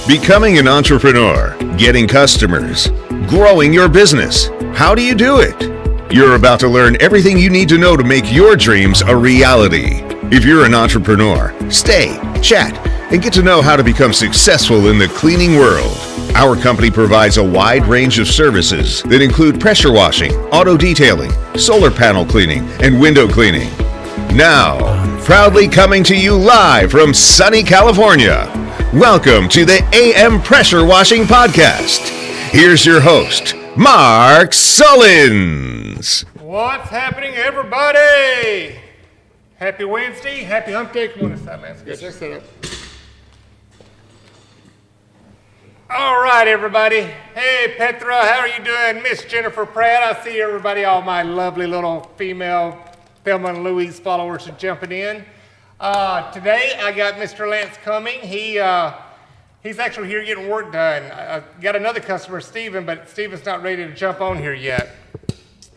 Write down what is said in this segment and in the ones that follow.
Becoming an entrepreneur, getting customers, growing your business. How do you do it? You're about to learn everything you need to know to make your dreams a reality. If you're an entrepreneur, stay, chat, and get to know how to become successful in the cleaning world. Our company provides a wide range of services that include pressure washing, auto detailing, solar panel cleaning, and window cleaning. Now, proudly coming to you live from sunny California, welcome to the AM Pressure Washing Podcast. Here's your host, Mark Sullins. What's happening, everybody? Happy Wednesday. Happy Hump Day. Come on inside, man. Let's get set up. All right, everybody. Hey, Petra, how are you doing? Miss Jennifer Pratt, I see everybody, all my lovely little female Thelma and Louise followers are jumping in. Today, I got Mr. Lance Cumming. He's actually here getting work done. I got another customer, Steven, but Steven's not ready to jump on here yet.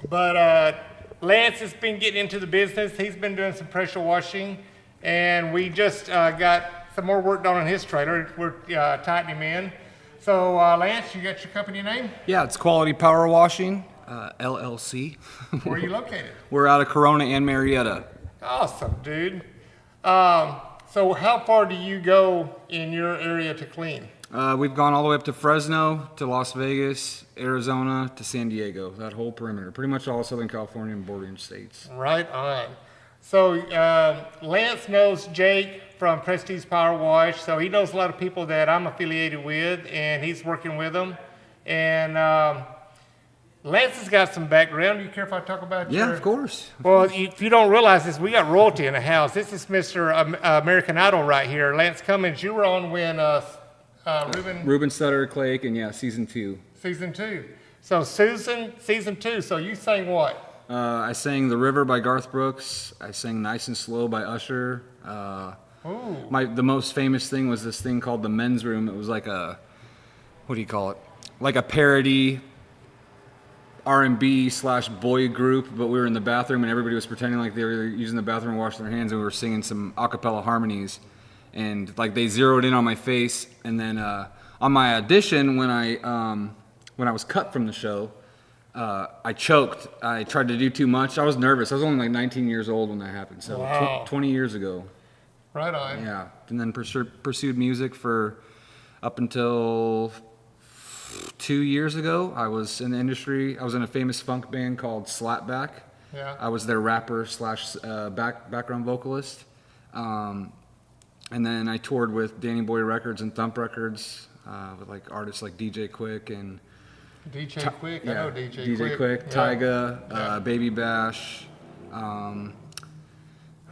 But Lance has been getting into the business. He's been doing some pressure washing, and we just got some more work done on his trailer. We're tightening him in. So, Lance, you got your company name? Yeah, it's Quality Power Washing, LLC. Where are you located? We're out of Corona and Marietta. Awesome, dude. So how far do you go in your area to clean? We've gone all the way up to Fresno, to Las Vegas, Arizona, to San Diego, that whole perimeter. Pretty much all Southern California and bordering states. Right on. So Lance knows Jake from Prestige Power Wash, so he knows a lot of people that I'm affiliated with, and he's working with them. And Lance has got some background. Do you care if I talk about Yeah, of course. Well, if you don't realize this, we got royalty in the house. This is Mr. American Idol right here. Lance Cummings, you were on when Ruben Sutter, Clake, and yeah, season 2. Season 2. So Susan, season 2. So you sang what? I sang The River by Garth Brooks. I sang Nice and Slow by Usher. The most famous thing was this thing called The Men's Room. It was like a, what do you call it? Like a parody R&B/boy group, but we were in the bathroom and everybody was pretending like they were using the bathroom to wash their hands, and we were singing some a cappella harmonies, and like they zeroed in on my face. And then on my audition, when I was cut from the show, I choked. I tried to do too much. I was nervous. I was only like 19 years old when that happened, so wow. 20 years ago. Right on. Yeah, and then pursued music for up until 2 years ago. I was in the industry. I was in a famous funk band called Slapback. Yeah. I was their rapper / background vocalist. And then I toured with Danny Boy Records and Thump Records with like artists like DJ Quick and DJ Quick. yeah, I know DJ Quick, Yeah. Tyga, Baby Bash.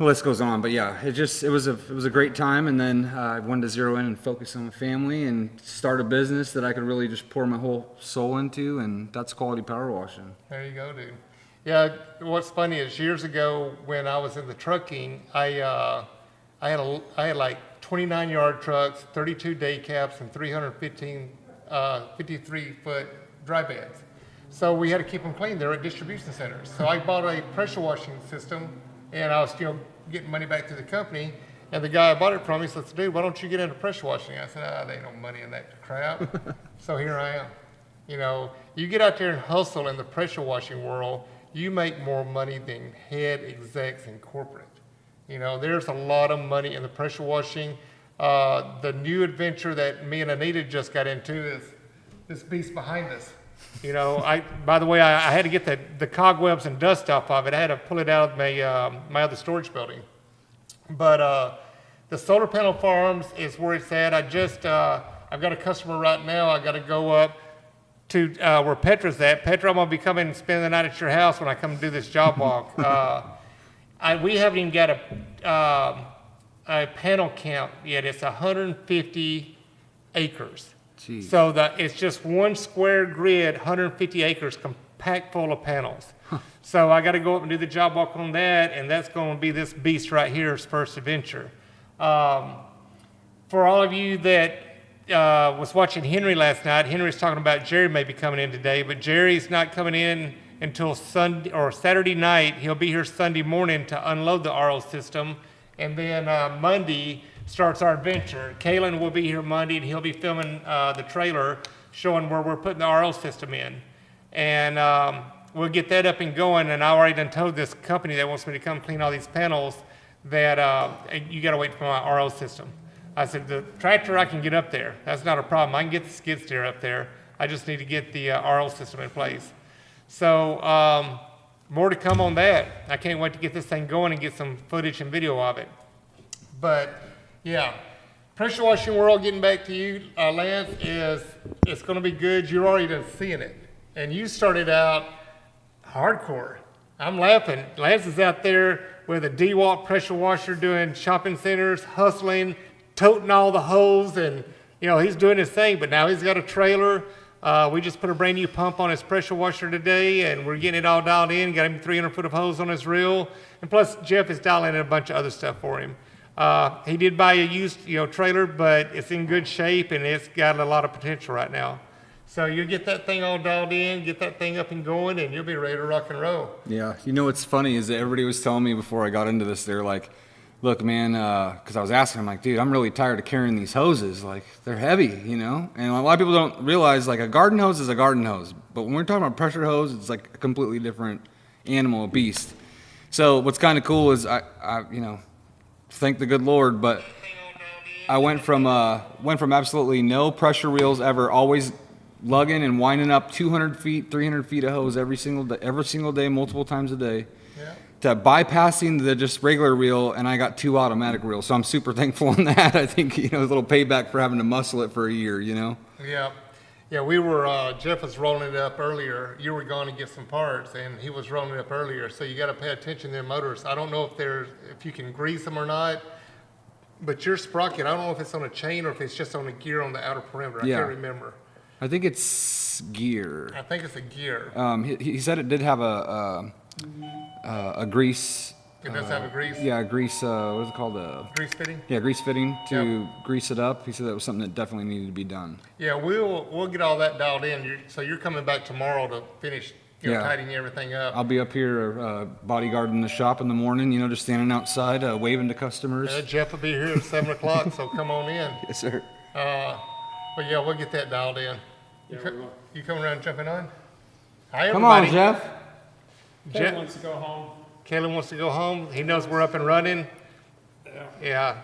The list goes on, but yeah, it was a great time. And then I wanted to zero in and focus on my family and start a business that I could really just pour my whole soul into, and that's Quality Power Washing. There you go, dude. Yeah, what's funny is years ago when I was in the trucking, I had like 29-yard trucks, 32 day caps, and 53-foot dry beds. So we had to keep them clean. They were at distribution centers. So I bought a pressure washing system, and I was getting money back to the company. And the guy I bought it from, he said, dude, why don't you get into pressure washing? I said, there ain't no money in that crap. So here I am. You get out there and hustle in the pressure washing world, you make more money than head execs in corporate. There's a lot of money in the pressure washing. The new adventure that me and Anita just got into is this beast behind us. By the way, I had to get the cobwebs and dust off of it. I had to pull it out of my other storage building. But the solar panel farms is where it's at. I've got a customer right now. I got to go up to where Petra's at. Petra, I'm going to be coming and spend the night at your house when I come do this job walk. We haven't even got a panel count yet. It's 150 acres. Jeez. So it's just one square grid, 150 acres, compact full of panels. So I got to go up and do the job walk on that, and that's going to be this beast right here's first adventure. For all of you that was watching Henry last night, Henry's talking about Jerry may be coming in today, but Jerry's not coming in until Sunday or Saturday night. He'll be here Sunday morning to unload the RO system, and then Monday starts our adventure. Kalen will be here Monday, and he'll be filming the trailer showing where we're putting the RO system in. And we'll get that up and going, and I already done told this company that wants me to come clean all these panels that you got to wait for my RO system. I said, the tractor, I can get up there. That's not a problem. I can get the skid steer up there. I just need to get the RO system in place. So more to come on that. I can't wait to get this thing going and get some footage and video of it. But yeah, pressure washing world, getting back to you, Lance, it's going to be good. You're already done seeing it. And you started out hardcore. I'm laughing. Lance is out there with a DeWalt pressure washer doing shopping centers, hustling, toting all the hose, and he's doing his thing. But now he's got a trailer. We just put a brand new pump on his pressure washer today, and we're getting it all dialed in. Got him 300 foot of hose on his reel, and plus Jeff is dialing in a bunch of other stuff for him. He did buy a used trailer, but it's in good shape and it's got a lot of potential right now. So you get that thing all dialed in, get that thing up and going, and you'll be ready to rock and roll. Yeah, what's funny is that everybody was telling me before I got into this, they're like, look, man, because I was asking, I'm like, dude, I'm really tired of carrying these hoses. Like, they're heavy, And a lot of people don't realize, like, a garden hose is a garden hose. But when we're talking about pressure hose, it's like a completely different animal, a beast. So what's kind of cool is I thank the good Lord, but I went from absolutely no pressure reels ever, always lugging and winding up 200 feet, 300 feet of hose every single day, multiple times a day, to bypassing the just regular reel, and I got 2 automatic reels. So I'm super thankful on that. I think, a little payback for having to muscle it for a year, Yeah. Yeah, we were, Jeff was rolling it up earlier. You were going to get some parts, and he was rolling it up earlier. So you got to pay attention to their motors. I don't know if you can grease them or not, but your sprocket, I don't know if it's on a chain or if it's just on a gear on the outer perimeter. I can't remember. I think it's gear. I think it's a gear. He said it did have a grease. It does have a grease? Yeah, a grease, what is it called? Grease fitting? Yeah, grease fitting to grease it up. He said that was something that definitely needed to be done. Yeah, we'll get all that dialed in. So you're coming back tomorrow to finish tidying everything up. I'll be up here bodyguarding the shop in the morning, just standing outside, waving to customers. Jeff will be here at 7 o'clock, so come on in. Yes, sir. But yeah, we'll get that dialed in. You coming around and jumping on? Hi, Come everybody. on, Jeff. Jeff wants to go home. Kayla wants to go home. He knows we're up and running. Yeah.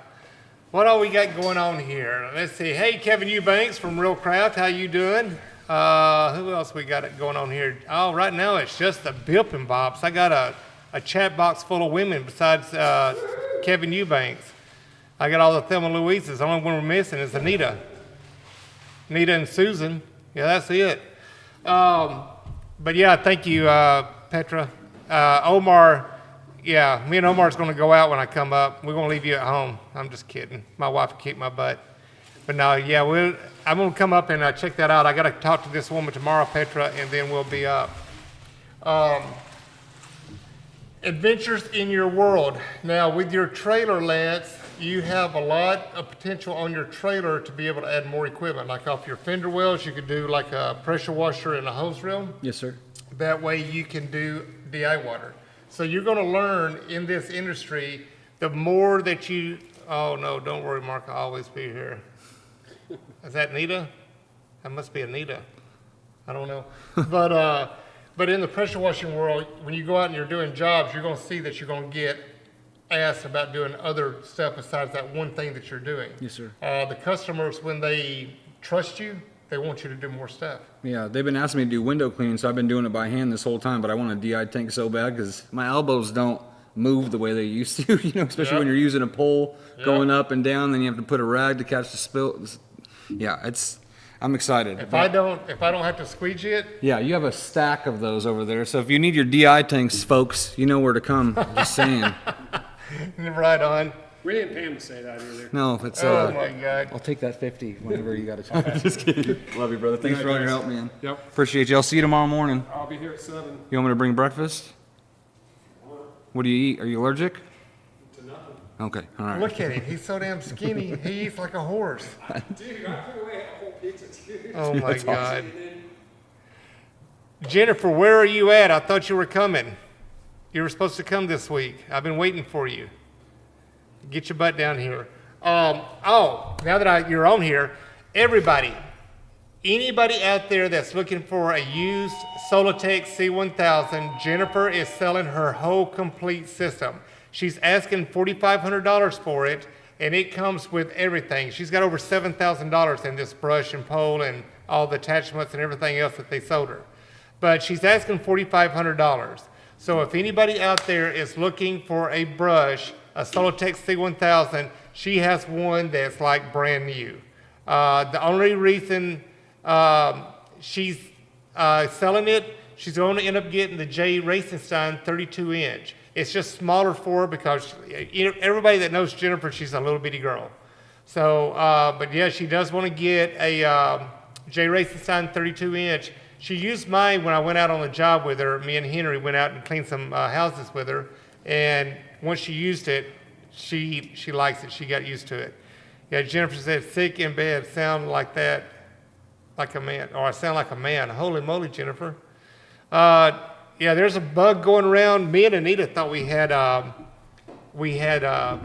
What all we got going on here? Let's see. Hey, Kevin Eubanks from Real Craft. How you doing? Who else we got it going on here? Oh, right now it's just the bip and bops. I got a chat box full of women besides Kevin Eubanks. I got all the Thelma Louises. The only one we're missing is Anita. Anita and Susan. Yeah, that's it. But yeah, thank you, Petra. Omar, yeah, me and Omar's going to go out when I come up. We're going to leave you at home. I'm just kidding. My wife will kick my butt. But no, yeah, I'm going to come up and check that out. I got to talk to this woman tomorrow, Petra, and then we'll be up. Adventures in your world. Now, with your trailer, Lance, you have a lot of potential on your trailer to be able to add more equipment. Like off your fender wells, you could do like a pressure washer and a hose reel. Yes, sir. That way you can do DI water. So you're going to learn in this industry, the more that you, oh no, don't worry, Mark, I'll always be here. Is that Nita? That must be Anita. I don't know. But in the pressure washing world, when you go out and you're doing jobs, you're going to see that you're going to get asked about doing other stuff besides that one thing that you're doing. Yes, sir. The customers, when they trust you, they want you to do more stuff. Yeah, they've been asking me to do window cleaning, so I've been doing it by hand this whole time, but I want a DI tank so bad because my elbows don't move the way they used to, especially when you're using a pole going up and down, then you have to put a rag to catch the spill. Yeah, I'm excited. If I don't have to squeegee it. Yeah, you have a stack of those over there, so if you need your DI tanks, folks, you know where to come. Just saying. Right on. We didn't pay him to say that either. No, it's Oh my God. I'll take that 50 whenever you got it. Okay. Just kidding. Love you, brother. Thanks for all your help, man. Yep. Appreciate you. I'll see you tomorrow morning. I'll be here at 7. You want me to bring breakfast? What do you eat? Are you allergic? To nothing. Okay, all right. Look at him. He's so damn skinny. He eats like a horse. Dude, I threw away a whole pizza too. Oh my God. Jennifer, where are you at? I thought you were coming. You were supposed to come this week. I've been waiting for you. Get your butt down here. Now that you're on here, anybody out there that's looking for a used Solitech C1000, Jennifer is selling her whole complete system. She's asking $4,500 for it, and it comes with everything. She's got over $7,000 in this brush and pole and all the attachments and everything else that they sold her. But she's asking $4,500. So if anybody out there is looking for a brush, a Solitech C1000, she has one that's like brand new. The only reason she's selling it, she's going to end up getting the J. Racingstein 32-inch. It's just smaller for her because everybody that knows Jennifer, she's a little bitty girl. So, but yeah, she does want to get a J. Racingstein 32-inch. She used mine when I went out on the job with her. Me and Henry went out and cleaned some houses with her. And once she used it, she likes it. She got used to it. Yeah, Jennifer said, sick in bed, sound like that, like a man. Or I sound like a man. Holy moly, Jennifer. Yeah, there's a bug going around. Me and Anita thought we had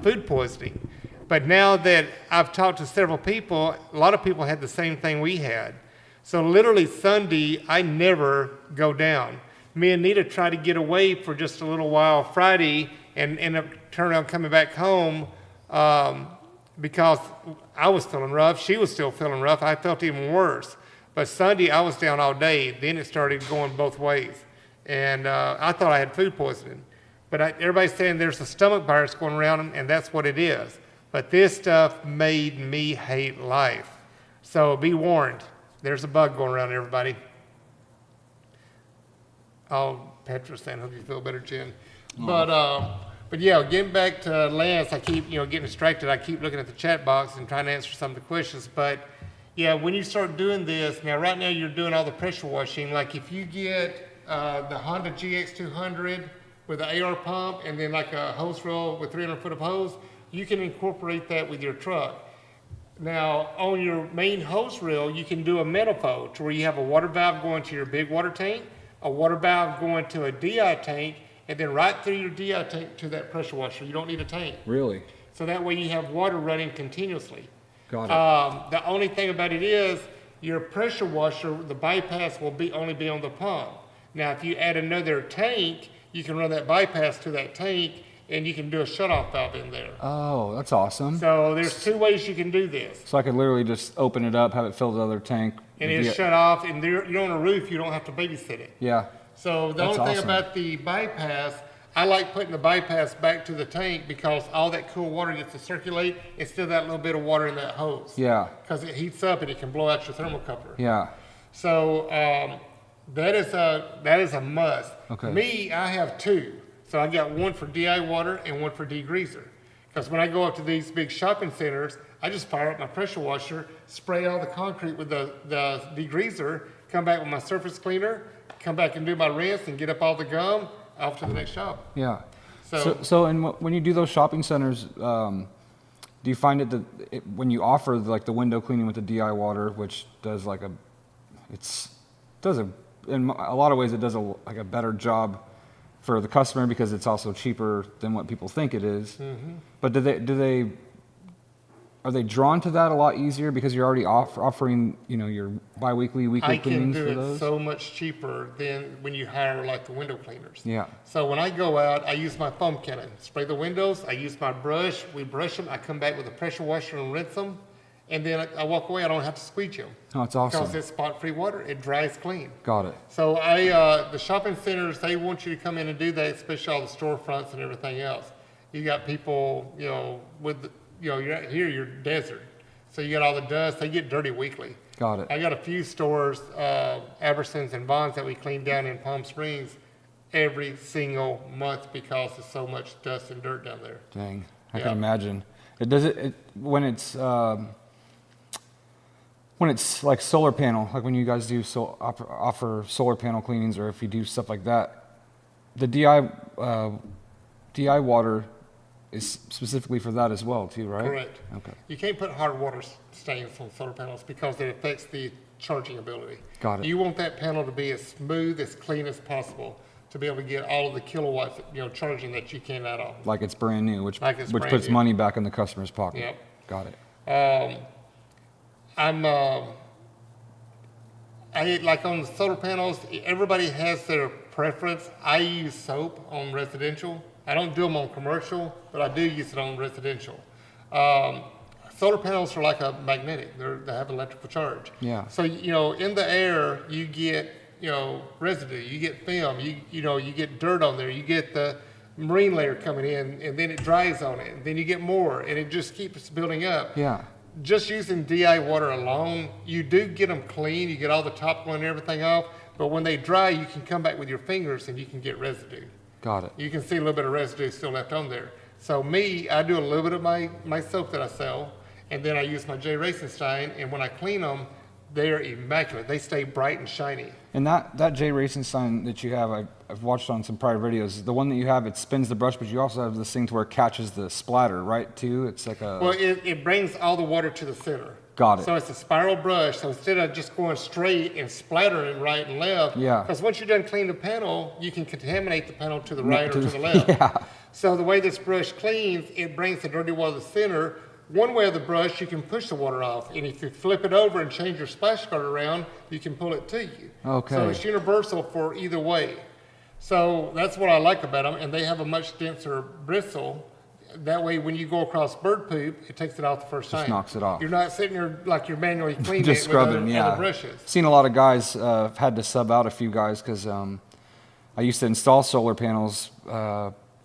food poisoning. But now that I've talked to several people, a lot of people had the same thing we had. So literally Sunday, I never go down. Me and Anita tried to get away for just a little while Friday and end up turning around coming back home because I was feeling rough. She was still feeling rough. I felt even worse. But Sunday, I was down all day. Then it started going both ways. And I thought I had food poisoning. But everybody's saying there's a stomach virus going around, and that's what it is. But this stuff made me hate life. So be warned. There's a bug going around, everybody. Oh, Petra's saying, hope you feel better, Jen. But yeah, getting back to Lance, I keep, getting distracted. I keep looking at the chat box and trying to answer some of the questions. But yeah, when you start doing this, now right now you're doing all the pressure washing. Like if you get the Honda GX200 with an AR pump and then like a hose reel with 300 foot of hose, you can incorporate that with your truck. Now, on your main hose reel, you can do a manifold to where you have a water valve going to your big water tank, a water valve going to a DI tank, and then right through your DI tank to that pressure washer. You don't need a tank. Really? So that way you have water running continuously. Got it. The only thing about it is your pressure washer, the bypass will only be on the pump. Now, if you add another tank, you can run that bypass to that tank, and you can do a shutoff valve in there. Oh, that's awesome. So there's two ways you can do this. So I could literally just open it up, have it fill the other tank. And it's shut off, and you're on a roof, you don't have to babysit it. Yeah. So the only thing about the bypass, I like putting the bypass back to the tank because all that cool water gets to circulate instead of that little bit of water in that hose. Yeah. Because it heats up and it can blow out your thermocouple. Yeah. So that is a must. Okay. Me, I have two. So I got one for DI water and one for degreaser. Because when I go up to these big shopping centers, I just fire up my pressure washer, spray all the concrete with the degreaser, come back with my surface cleaner, come back and do my rinse and get up all the gum, off to the next shop. Yeah. So when you do those shopping centers, do you find when you offer like the window cleaning with the DI water, which does in a lot of ways it does a better job for the customer because it's also cheaper than what people think it is. Mm-hmm. But are they drawn to that a lot easier because you're already offering your biweekly, weekly cleanings for those? I can do it so much cheaper than when you hire like the window cleaners. Yeah. So when I go out, I use my foam cannon, spray the windows. I use my brush. We brush them. I come back with a pressure washer and rinse them, and then I walk away. I don't have to squeege them. Oh, it's awesome. Because it's spot-free water. It dries clean. Got it. So the shopping centers, they want you to come in and do that, especially all the storefronts and everything else. You got people, you're out here, you're desert. So you got all the dust. They get dirty weekly. Got it. I got a few stores, Abersons and Bonds, that we clean down in Palm Springs every single month because there's so much dust and dirt down there. Dang, I can imagine. When it's like solar panel, like when you guys do offer solar panel cleanings, or if you do stuff like that, the DI water is specifically for that as well, too, right? Correct. Okay. You can't put hard water stains on solar panels because it affects the charging ability. Got it. You want that panel to be as smooth, as clean as possible to be able to get all of the kilowatts, charging that you can out of. Like it's brand new, which Like it's brand puts new. money back in the customer's pocket. Yep. Got it. Like on the solar panels, everybody has their preference. I use soap on residential. I don't do them on commercial, but I do use it on residential. Solar panels are like a magnetic. They have electrical charge. Yeah. So, in the air, you get, residue, you get film, you get dirt on there, you get the marine layer coming in, and then it dries on it, and then you get more, and it just keeps building up. Yeah. Just using DI water alone, you do get them clean, you get all the topsoil and everything off, but when they dry, you can come back with your fingers and you can get residue. Got it. You can see a little bit of residue still left on there. So I do a little bit of my soap that I sell, and then I use my J. Racenstein, and when I clean them, they're immaculate. They stay bright and shiny. And that J. Racenstein that you have, I've watched on some prior videos. The one that you have, it spins the brush, but you also have this thing to where it catches the splatter, right, too? It's like a... Well, it brings all the water to the center. Got it. So it's a spiral brush. So instead of just going straight and splattering right and left, Yeah. because once you're done cleaning the panel, you can contaminate the panel to the right or to the left. Yeah. So the way this brush cleans, it brings the dirty water to the center. One way of the brush, you can push the water off. And if you flip it over and change your splash guard around, you can pull it to you. Okay. So it's universal for either way. So that's what I like about them. And they have a much denser bristle. That way, when you go across bird poop, it takes it off the first time. Just knocks it off. You're not sitting there like you're manually cleaning Just it scrubbing, with yeah. other brushes. Seen a lot of guys, had to sub out a few guys because I used to install solar panels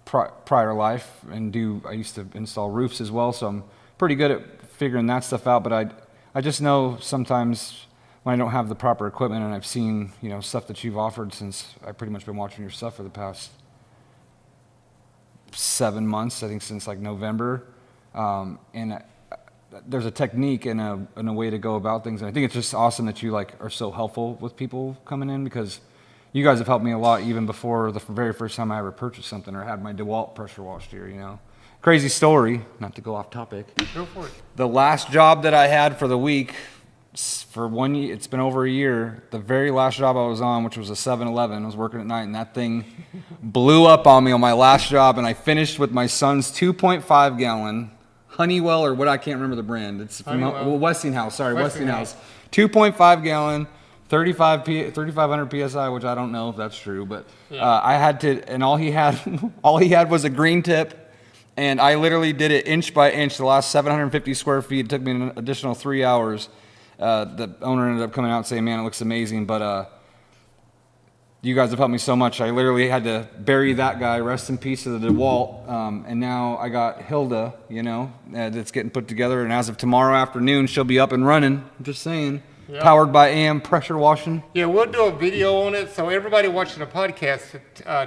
prior life, and I used to install roofs as well, so I'm pretty good at figuring that stuff out. But I just know sometimes when I don't have the proper equipment, and I've seen stuff that you've offered since I've pretty much been watching your stuff for the past 7 months, I think since like November, and there's a technique and a way to go about things, and I think it's just awesome that you are so helpful with people coming in, because you guys have helped me a lot even before the very first time I ever purchased something or had my DeWalt pressure washed here. Crazy story, not to go off topic. Go for it. The last job that I had for the week, for 1 year, it's been over a year, the very last job I was on, which was a 7-Eleven, I was working at night, and that thing blew up on me on my last job, and I finished with my son's 2.5 gallon Honeywell, or what, I can't remember the brand. It's from Westinghouse, sorry, Westinghouse. 2.5 gallon, 3,500 PSI, which I don't know if that's true, but I had to, and all he had was a green tip. And I literally did it inch by inch. The last 750 square feet, it took me an additional 3 hours. The owner ended up coming out and saying, "Man, it looks amazing." But you guys have helped me so much. I literally had to bury that guy. Rest in peace to the DeWalt. And now I got Hilda, that's getting put together. And as of tomorrow afternoon, she'll be up and running. I'm just saying. Yeah. Powered by AM pressure washing. Yeah, we'll do a video on it. So everybody watching the podcast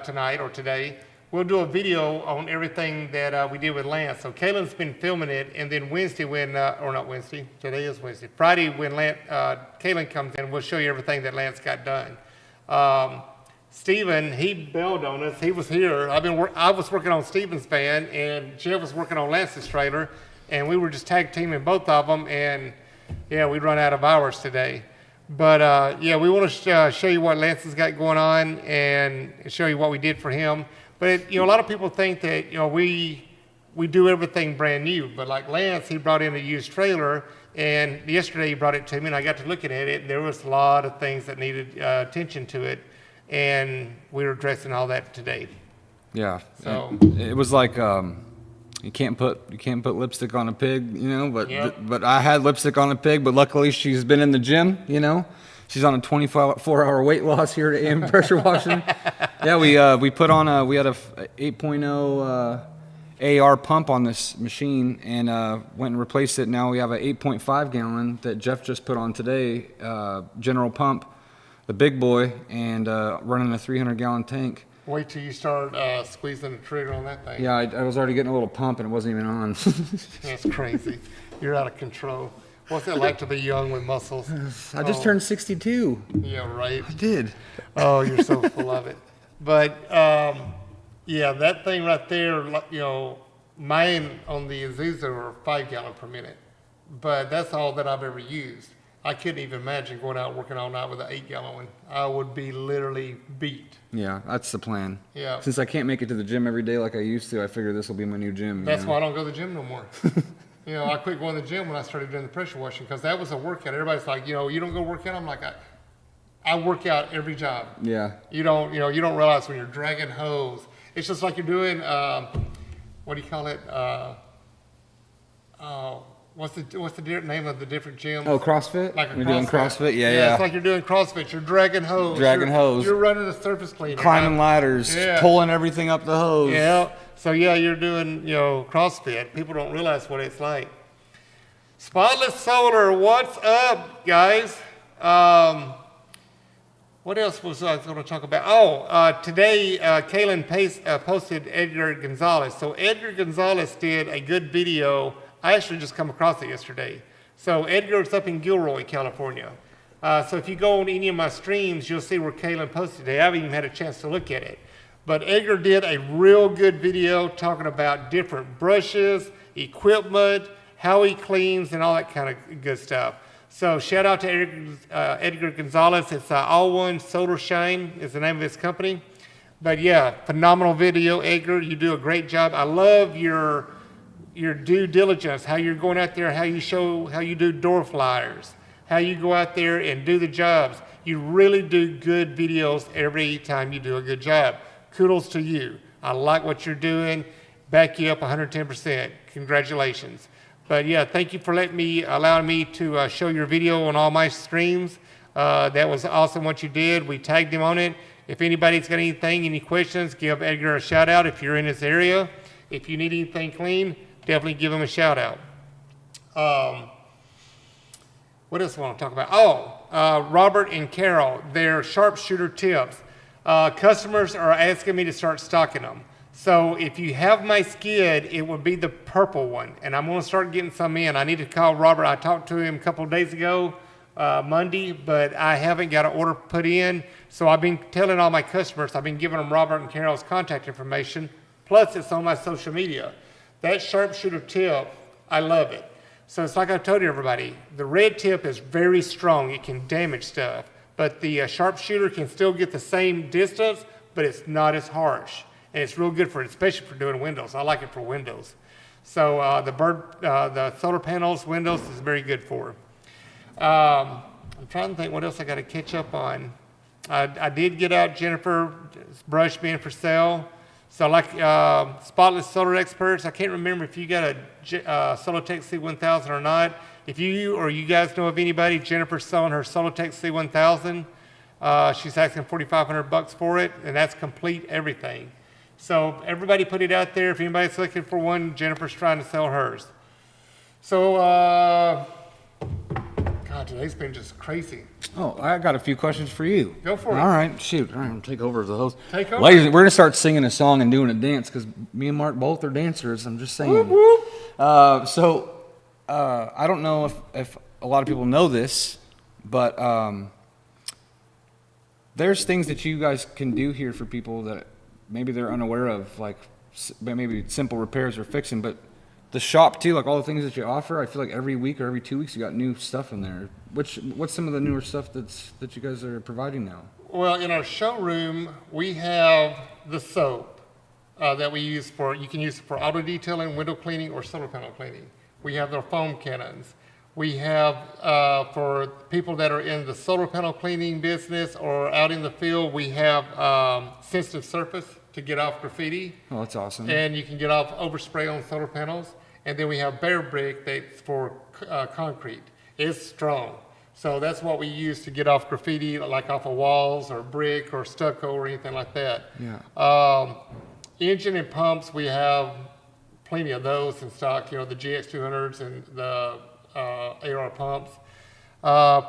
tonight or today, we'll do a video on everything that we did with Lance. So Kaylin's been filming it, and then Wednesday or not Wednesday, today is Wednesday. Friday when Kaylin comes in, we'll show you everything that Lance got done. Steven, he bailed on us. He was here. I was working on Steven's van, and Jeff was working on Lance's trailer, and we were just tag teaming both of them, and we run out of hours today. But we want to show you what Lance has got going on and show you what we did for him. But a lot of people think that we do everything brand new. But like Lance, he brought in a used trailer, and yesterday he brought it to me, and I got to looking at it. And there was a lot of things that needed attention to it, and we were addressing all that today. Yeah. So it was like you can't put lipstick on a pig, But I had lipstick on a pig, but luckily she's been in the gym, She's on a 24-hour weight loss here at AM pressure washing. Yeah, we put on we had a 8.0 AR pump on this machine, and went and replaced it. Now we have a 8.5 gallon that Jeff just put on today, general pump, the big boy, and running a 300 gallon tank. Wait till you start squeezing the trigger on that thing. Yeah, I was already getting a little pump, and it wasn't even on. That's crazy. You're out of control. What's it like to be young with muscles? I just turned 62. Yeah, right. I did. Oh, you're so full of it. But that thing right there, mine on the Azusa are 5 gallon per minute. But that's all that I've ever used. I couldn't even imagine going out working all night with an 8 gallon one. I would be literally beat. Yeah, that's the plan. Yeah. Since I can't make it to the gym every day like I used to, I figure this will be my new gym. That's why I don't go to the gym no more. You know, I quit going to the gym when I started doing the pressure washing because that was a workout. Everybody's like, you know, you don't go work out. I'm like, I work out every job. Yeah. You don't realize when you're dragging hose. It's just like you're doing, what do you call it? What's the name of the different gyms? Oh, CrossFit? Like a We're doing CrossFit? Yeah. It's like you're doing CrossFit. You're dragging hose. You're running a surface cleaner. Climbing ladders, pulling everything up the hose. Yeah. So yeah, you're doing, CrossFit. People don't realize what it's like. Spotless Solar, what's up, guys? What else was I going to talk about? Today, Kaylin posted Edgar Gonzalez. So Edgar Gonzalez did a good video. I actually just come across it yesterday. So Edgar's up in Gilroy, California. So if you go on any of my streams, you'll see where Kaylin posted today. I haven't even had a chance to look at it. But Edgar did a real good video talking about different brushes, equipment, how he cleans, and all that kind of good stuff. So shout out to Edgar Gonzalez. It's All One Solar Shine is the name of his company. But yeah, phenomenal video, Edgar. You do a great job. I love your due diligence, how you're going out there, how you do door flyers, how you go out there and do the jobs. You really do good videos every time you do a good job. Kudos to you. I like what you're doing. Back you up 110%. Congratulations. But yeah, thank you for allowing me to show your video on all my streams. That was awesome what you did. We tagged him on it. If anybody's got any questions, give Edgar a shout out if you're in this area. If you need anything clean, definitely give him a shout out. What else do I want to talk about? Robert and Carol, their sharpshooter tips. Customers are asking me to start stocking them. So if you have my skid, it would be the purple one. And I'm going to start getting some in. I need to call Robert. I talked to him a couple of days ago, Monday, but I haven't got an order put in. So I've been telling all my customers, I've been giving them Robert and Carol's contact information. Plus it's on my social media. That sharpshooter tip, I love it. So it's like I told everybody, the red tip is very strong. It can damage stuff. But the sharpshooter can still get the same distance, but it's not as harsh. And it's real good for it, especially for doing windows. I like it for windows. So the solar panels, windows is very good for. I'm trying to think what else I got to catch up on. I did get out Jennifer's brush being for sale. So like Spotless Solar Experts, I can't remember if you got a Solotech C1000 or not. If you or you guys know of anybody, Jennifer's selling her Solotech C1000. She's asking $4,500 for it, and that's complete everything. So everybody put it out there. If anybody's looking for one, Jennifer's trying to sell hers. So, God, today's been just crazy. Oh, I got a few questions for you. Go for it. All right, shoot. All right, I'm going to take over the host. Take over. Ladies, we're going to start singing a song and doing a dance because me and Mark both are dancers. I'm just saying. Whoop, whoop. I don't know if a lot of people know this, but there's things that you guys can do here for people that maybe they're unaware of, like maybe simple repairs or fixing, but the shop too, like all the things that you offer, I feel like every week or every 2 weeks you got new stuff in there. What's some of the newer stuff that you guys are providing now? Well, in our showroom, we have the soap that we use you can use for auto detailing, window cleaning, or solar panel cleaning. We have the foam cannons. We have, for people that are in the solar panel cleaning business or out in the field, we have sensitive surface to get off graffiti. Oh, that's awesome. And you can get off overspray on solar panels. And then we have bare brick that's for concrete. It's strong. So that's what we use to get off graffiti, like off of walls or brick or stucco or anything like that. Yeah. Engine and pumps, we have plenty of those in stock, the GX200s and the AR pumps.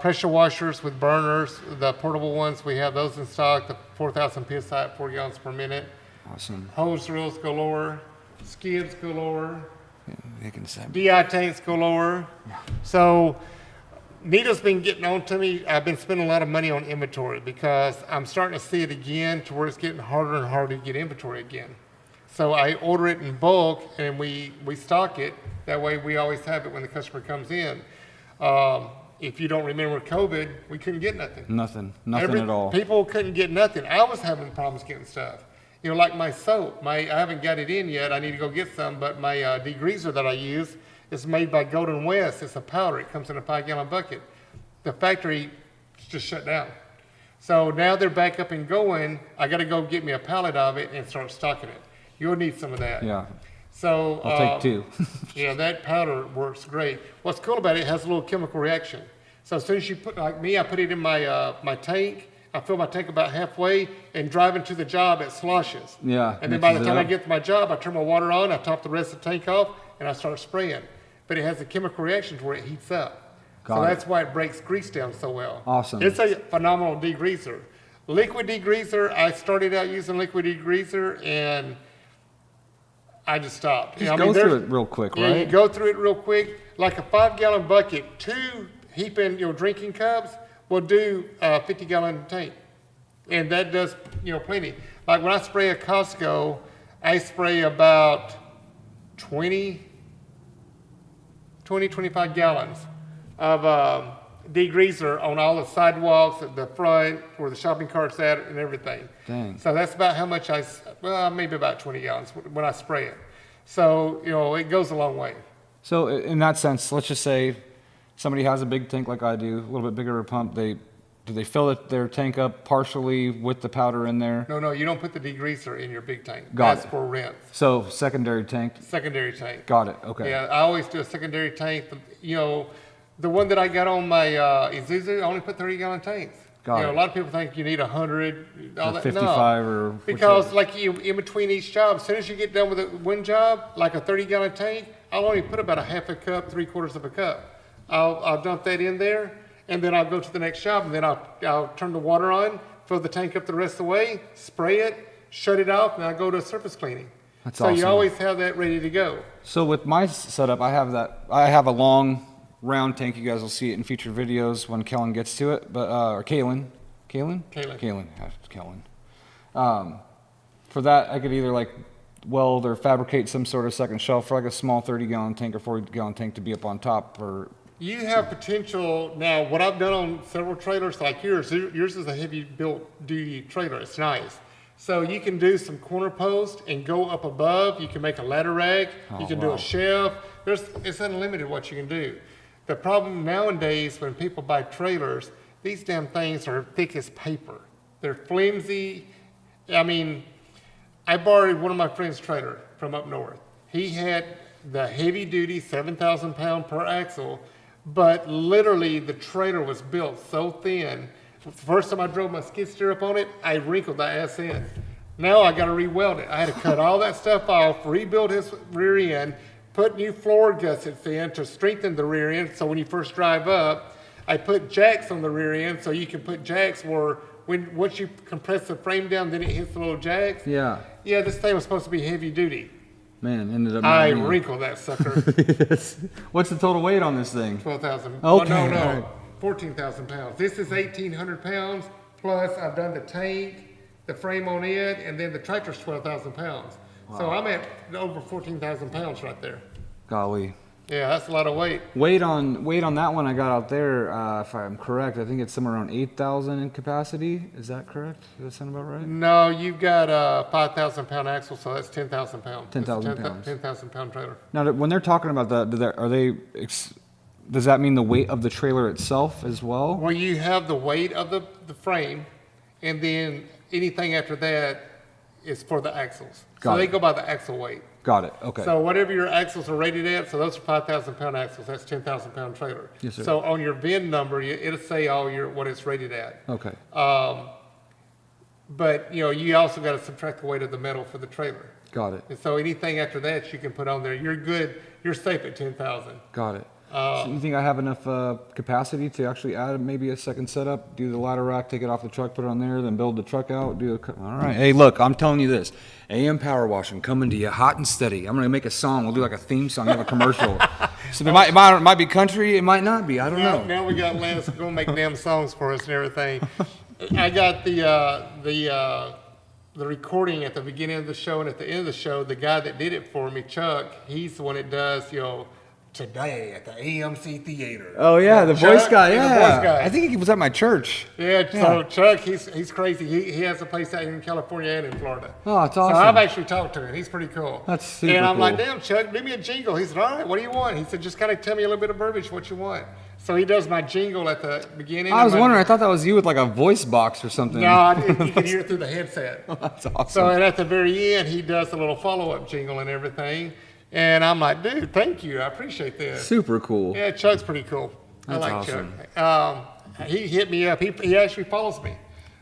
Pressure washers with burners, the portable ones, we have those in stock, the 4,000 PSI at 4 gallons per minute. Awesome. Hose reels galore, skids galore, They can say. DI tanks galore. So Nita's been getting on to me. I've been spending a lot of money on inventory because I'm starting to see it again to where it's getting harder and harder to get inventory again. So I order it in bulk and we stock it. That way we always have it when the customer comes in. If you don't remember COVID, we couldn't get nothing. Nothing at all. People couldn't get nothing. I was having problems getting stuff. Like my soap, I haven't got it in yet. I need to go get some, but my degreaser that I use It's made by Golden West. It's a powder. It comes in a 5-gallon bucket. The factory just shut down. So now they're back up and going. I got to go get me a pallet of it and start stocking it. You'll need some of that. Yeah. So I'll take 2. yeah, that powder works great. What's cool about it has a little chemical reaction. So as soon as you put, like me, I put it in my my tank. I fill my tank about halfway, and driving to the job, it sloshes. Yeah, And then by the mixes time it I up. get to my job, I turn my water on, I top the rest of the tank off, and I start spraying. But it has a chemical reaction to where it heats up. So Got it. that's why it breaks grease down so well. Awesome. It's a phenomenal degreaser. Liquid degreaser, I started out using liquid degreaser, and I just stopped. Just go through it real quick, Yeah, right? you go through it real quick. Like a 5-gallon bucket, 2 heaping, drinking cups will do a 50-gallon tank. And that does, plenty. Like when I spray at Costco, I spray about 25 gallons of degreaser on all the sidewalks, at the front, where the shopping cart's at, and everything. Dang. So that's about how much maybe about 20 gallons when I spray it. So, it goes a long way. So in that sense, let's just say somebody has a big tank like I do, a little bit bigger of a pump. Do they fill their tank up partially with the powder in there? No, you don't put the degreaser in your big tank. Got That's it. for rinse. So secondary tank. Secondary tank. Got it. Okay. Yeah, I always do a secondary tank. The one that I got on my Isuzu, I only put 30-gallon tanks. Got it. A lot of people think you need 100, all Or that. 55 no. or Because whichever. like in between each job, as soon as you get done with one job, like a 30-gallon tank, I'll only put about a half a cup, 3/4 of a cup. I'll dump that in there, and then I'll go to the next job, and then I'll turn the water on, fill the tank up the rest of the way, spray it, shut it off, and I'll go to surface cleaning. That's so you awesome. always have that ready to go. So with my setup, I have a long round tank. You guys will see it in future videos when Kellen gets to it. But or Kalen. For that, I could either weld or fabricate some sort of second shelf for a small 30-gallon tank or 40-gallon tank to be up on top. Or You have potential. Now, what I've done on several trailers like yours is a heavy built duty trailer. It's nice. So you can do some corner post and go up above. You can make a ladder rack. You can do wow. a shelf. It's unlimited what you can do. The problem nowadays when people buy trailers, these damn things are thick as paper. They're flimsy. I mean, I borrowed one of my friend's trailer from up north. He had the heavy duty 7,000 pound per axle, but literally the trailer was built so thin. The first time I drove my skid steer up on it, I wrinkled the ass in. Now I got to re-weld it. I had to cut all that stuff off, rebuild his rear end, put new floor gussets in to strengthen the rear end. So when you first drive up, I put jacks on the rear end so you can put jacks where once you compress the frame down, then it hits the little jacks. yeah, Yeah, this thing was supposed to be heavy duty. man, ended up. I not being. wrinkled that sucker. What's the total weight on this thing? 12,000. Okay, Oh, no, all right. 14,000 pounds. This is 1,800 pounds, plus I've done the tank, the frame on it, and then the tractor's 12,000 pounds. So I'm at over 14,000 pounds right there. Golly. Yeah, that's a lot of weight. Weight on that one I got out there, if I'm correct, I think it's somewhere around 8,000 in capacity. Is that correct? Does that sound about right? No, you've got a 5,000 pound axle, so that's 10,000 pounds. 10,000 It's a pounds. 10,000 pound trailer. Now, when they're talking about that, does that mean the weight of the trailer itself as well? Well, you have the weight of the frame, and then anything after that is for the axles. Got So they it. go by the axle weight. Got it. Okay. So whatever your axles are rated at, so those are 5,000 pound axles, that's 10,000 pound trailer. Yes, sir. So on your VIN number, it'll say what it's rated at. Okay. But you also got to subtract the weight of the metal for the trailer. Got it. And so anything after that you can put on there. You're good. You're safe at 10,000. Got it. So you think I have enough capacity to actually add maybe a second setup, do the ladder rack, take it off the truck, put it on there, then build the truck out, all right. Hey, look, I'm telling you this. AM Power Washing coming to you hot and steady. I'm going to make a song. We'll do like a theme song, have a commercial. So it might be country, it might not be. I don't know. Now we got Lance going to make damn songs for us and everything. I got the recording at the beginning of the show and at the end of the show. The guy that did it for me, Chuck, he's the one that does, today at the AMC Theater. Oh yeah, the Chuck, voice guy. he's Yeah, the voice guy. I think he was at my church. Yeah, so Chuck, he's crazy. He has a place out here in California and in Florida. Oh, it's awesome. So I've actually talked to him. He's pretty cool. That's super And I'm like, cool. damn, Chuck, do me a jingle. He said, all right, what do you want? He said, just kind of tell me a little bit of verbiage, what you want. So he does my jingle at the beginning. I was of my- wondering. I thought that was you with like a voice box or something. No, I didn't. You can hear it through the headset. That's awesome. So and at the very end, he does a little follow-up jingle and everything. And I'm like, dude, thank you. I appreciate this. Super cool. Yeah, Chuck's pretty cool. I That's like awesome. Chuck. He hit me up. He actually follows me.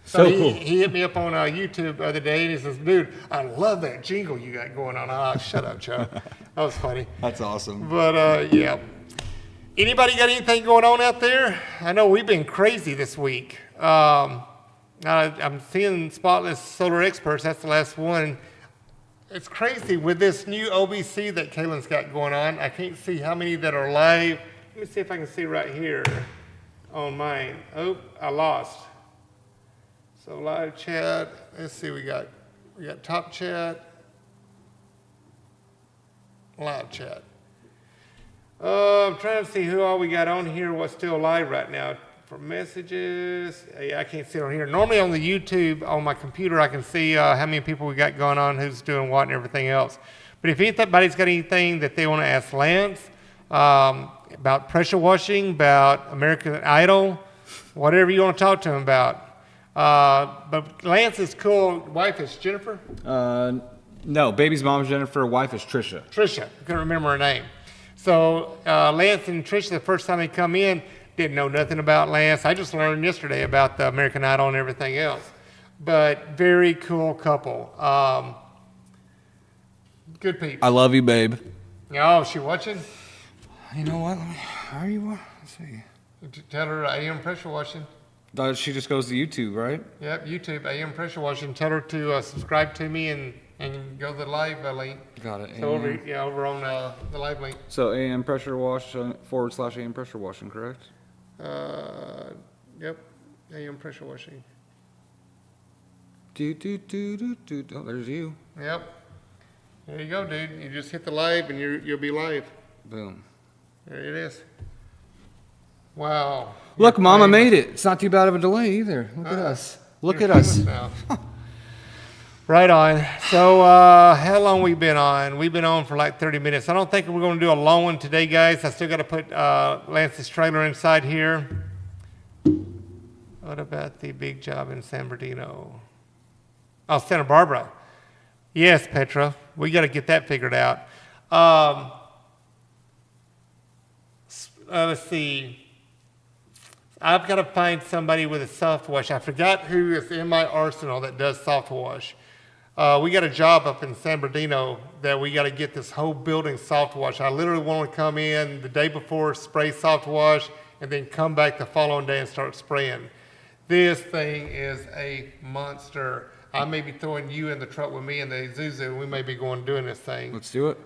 So he, cool. he hit me up on YouTube the other day and he says, dude, I love that jingle you got going on. I'm like, shut up, Chuck. That was funny. That's awesome. But yeah. Anybody got anything going on out there? I know we've been crazy this week. I'm seeing Spotless Solar Experts. That's the last one. It's crazy with this new OBC that Kaylin's got going on. I can't see how many that are live. Let me see if I can see right here on mine. Oh, I lost. So live chat. Let's see. We got top chat, live chat. I'm trying to see who all we got on here. What's still live right now for messages? Yeah, I can't see it on here. Normally on the YouTube on my computer, I can see how many people we got going on, who's doing what, and everything else. But if anybody's got anything that they want to ask Lance about pressure washing, about American Idol, whatever you want to talk to him about. But Lance's cool wife is Jennifer. No, baby's mom's Jennifer. Wife is Trisha. Trisha, I couldn't remember her name. So Lance and Trisha, the first time they come in, didn't know nothing about Lance. I just learned yesterday about the American Idol and everything else. But very cool couple. Good people. I love you, babe. Oh, she watching? You know what? How are you? Let's see. Tell her AM pressure washing. She just goes to YouTube, right? Yep, YouTube, AM pressure washing. Tell her to subscribe to me and go to the live link. Got it. So over on the live link. So AM pressure wash / AM pressure washing, correct? Yep, AM pressure washing. Oh, there's you. Yep. There you go, dude. You just hit the live and you'll be live. Boom. There it is. Wow. Look, You're Mama famous. made it. It's not too bad of a delay either. Look at us. Look You're at us. famous now. Right on. So how long we been on? We've been on for like 30 minutes. I don't think we're going to do a long one today, guys. I still got to put Lance's trailer inside here. What about the big job in San Bernardino? Oh, Santa Barbara. Yes, Petra. We got to get that figured out. Let's see. I've got to find somebody with a soft wash. I forgot who is in my arsenal that does soft wash. We got a job up in San Bernardino that we got to get this whole building soft wash. I literally want to come in the day before, spray soft wash, and then come back the following day and start spraying. This thing is a monster. I may be throwing you in the truck with me and the Isuzu, and we may be going doing this thing. Let's do it.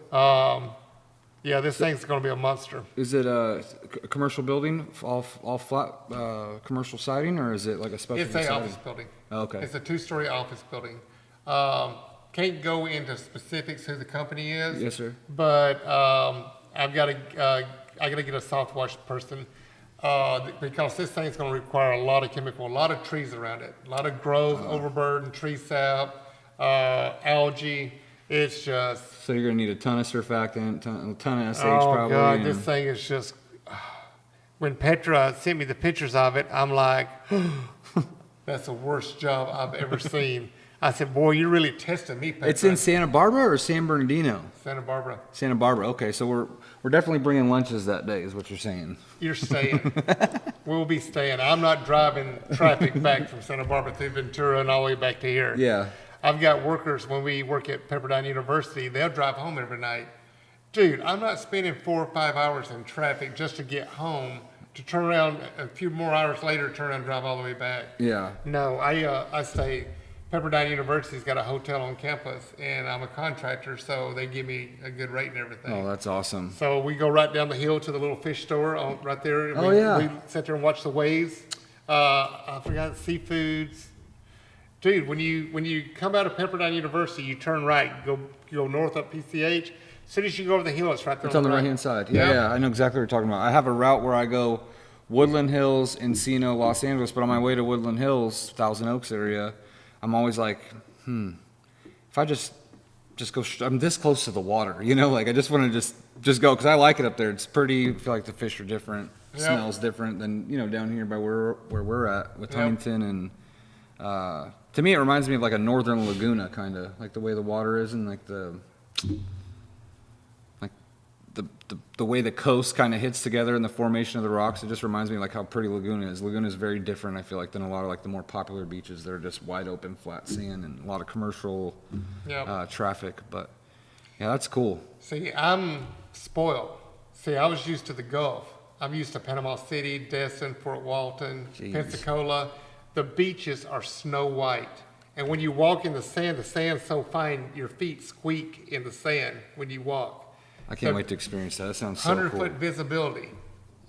Yeah, this thing's going to be a monster. Is it a commercial building, all flat commercial siding, or is it like a special It's a siding? office building. Okay. It's a 2-story office building. Can't go into specifics who the company is. Yes, sir. But I got to get a soft wash person because this thing's going to require a lot of chemical, a lot of trees around it, a lot of growth, overburden, tree sap, algae. It's just. So you're gonna need a ton of surfactant, a ton of SH Oh probably. God, and- this thing is just. When Petra sent me the pictures of it, I'm like, that's the worst job I've ever seen. I said, boy, you're really testing me, Petra. It's in Santa Barbara or San Bernardino? Santa Barbara. Santa Barbara. Okay, so we're definitely bringing lunches that day, is what you're saying. You're staying. We'll be staying. I'm not driving traffic back from Santa Barbara through Ventura and all the way back to here. Yeah. I've got workers, when we work at Pepperdine University, they'll drive home every night. Dude, I'm not spending 4 or 5 hours in traffic just to get home, to turn around a few more hours later, turn around and drive all the way back. Yeah. No, I stay. Pepperdine University's got a hotel on campus, and I'm a contractor, so they give me a good rate and everything. Oh, that's awesome. So we go right down the hill to the little fish store right there. Oh, yeah. We sit there and watch the waves. I forgot seafoods. Dude, when you come out of Pepperdine University, you turn right, go north up PCH. As soon as you go over the hill, it's right there. It's on the right hand side. Yeah, I know exactly what you're talking about. I have a route where I go Woodland Hills, Encino, Los Angeles, but on my way to Woodland Hills, Thousand Oaks area, I'm always like, if I just go, I'm this close to the water, you know, like I just want to just go, because I like it up there. It's pretty. I feel like the fish are different, smells different than, you know, down here by where we're at with Huntington, and to me it reminds me of like a northern Laguna, kind of like the way the water is, and like the way the coast kind of hits together and the formation of the rocks. It just reminds me like how pretty Laguna is. Laguna is very different, I feel like, than a lot of like the more popular beaches. They're just wide open, flat sand, and a lot of commercial traffic. But yeah, that's cool. See, I'm spoiled. See, I was used to the Gulf. I'm used to Panama City, Destin, Fort Walton, Pensacola. The beaches are snow white. And when you walk in the sand's so fine, your feet squeak in the sand when you walk. I can't wait to experience that. That sounds so cool. 100-foot visibility.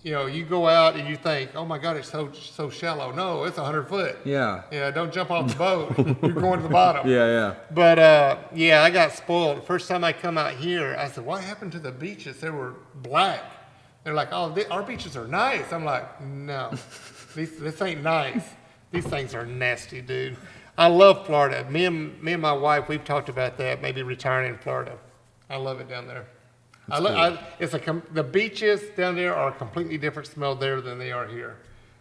You know, you go out and you think, oh my God, it's so shallow. No, it's 100 foot. Yeah. Yeah, don't jump off the boat. You're going to the bottom. Yeah. But I got spoiled. The first time I come out here, I said, what happened to the beaches? They were black. They're like, oh, our beaches are nice. I'm like, no, this ain't nice. These things are nasty, dude. I love Florida. Me and my wife, we've talked about that, maybe retiring in Florida. I love it down there. The beaches down there are a completely different smell there than they are here.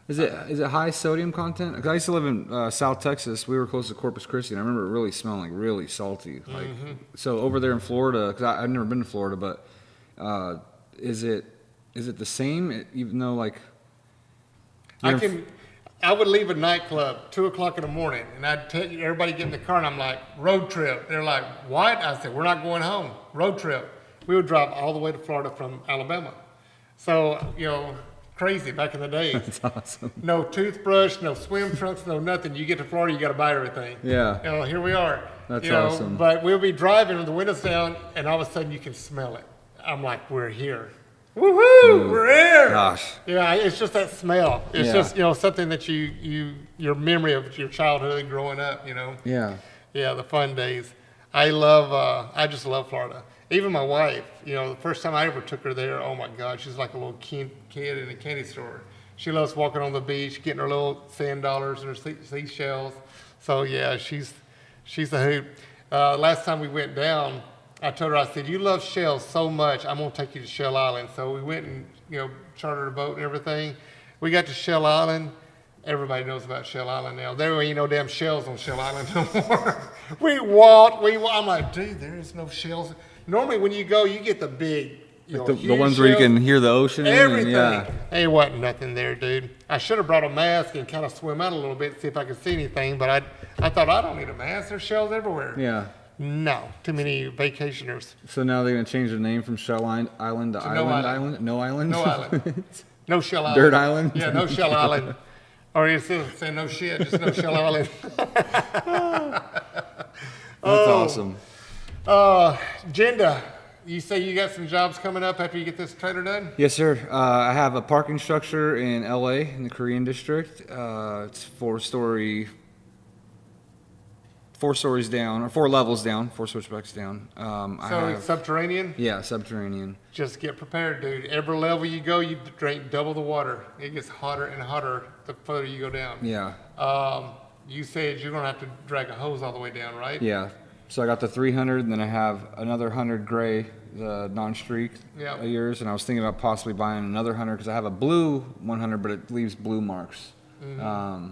Is it high sodium content? Because I used to live in South Texas. We were close to Corpus Christi, and I remember it really smelling like really salty. Like, so over there in Florida, because I've never been to Florida, but is it the same? Even though like I would leave a nightclub 2:00 in the morning, and I'd tell everybody get in the car, and I'm like, road trip. They're like, what? I said, we're not going home. Road trip. We would drive all the way to Florida from Alabama. So, you know, crazy back in the days. That's awesome. No toothbrush, no swim trunks, no nothing. You get to Florida, you got to buy everything. Yeah. You know, here we are. That's awesome. But we'll be driving with the windows down, and all of a sudden you can smell it. I'm like, we're here. Woohoo! We're here. Gosh. Yeah, it's just that smell. It's just, you know, something that your memory of your childhood growing up, you know. Yeah. Yeah, the fun days. I just love Florida. Even my wife, you know, the first time I ever took her there, oh my God, she's like a little kid in a candy store. She loves walking on the beach, getting her little sand dollars and her seashells. So yeah, she's a hoot. Last time we went down, I told her, I said, you love shells so much, I'm gonna take you to Shell Island. So we went and, you know, chartered a boat and everything. We got to Shell Island. Everybody knows about Shell Island now. There ain't no damn shells on Shell Island no more. We walked. I'm like, dude, there is no shells. Normally when you go, you get the big, you know, the ones where you can hear the ocean. Everything. Yeah. There wasn't nothing there, dude. I should have brought a mask and kind of swim out a little bit, see if I could see anything. But I thought, I don't need a mask. There's shells everywhere. Yeah. No, too many vacationers. So now they're gonna change the name from Shell Island to Island Island? No Island? No island. No Shell Island. Dirt Island? Yeah, no Shell Island. Or you still say no shit, just no Shell Island. That's awesome. Jenda, you say you got some jobs coming up after you get this trailer done? Yes, sir. I have a parking structure in LA in the Korean district. It's four stories down, or 4 levels down, 4 switchbacks down. It's subterranean? Yeah, subterranean. Just get prepared, dude. Every level you go, you drink double the water. It gets hotter and hotter the further you go down. Yeah. You said you're going to have to drag a hose all the way down, right? Yeah. So I got the 300, and then I have another 100 gray, the non-streak of yours, and I was thinking about possibly buying another 100 because I have a blue 100, but it leaves blue marks. Mm-hmm.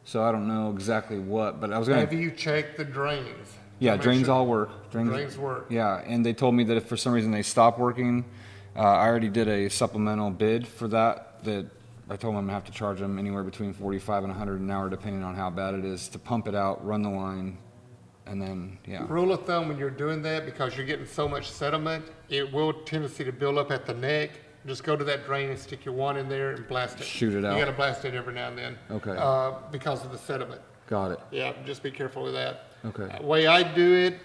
So I don't know exactly what, but I was going to... Have you checked the drains? Yeah, drains all work. Drains work. Yeah, and they told me that if for some reason they stop working, I already did a supplemental bid for that I told them I'm going to have to charge them anywhere between $45 and $100 an hour, depending on how bad it is, to pump it out, run the line, and then, yeah. Rule of thumb when you're doing that, because you're getting so much sediment, it will tendency to build up at the neck. Just go to that drain and stick your wand in there and blast it. Shoot it out. You got to blast it every now and then. Okay. Because of the sediment. Got it. Yeah, just be careful with that. Okay. The way I do it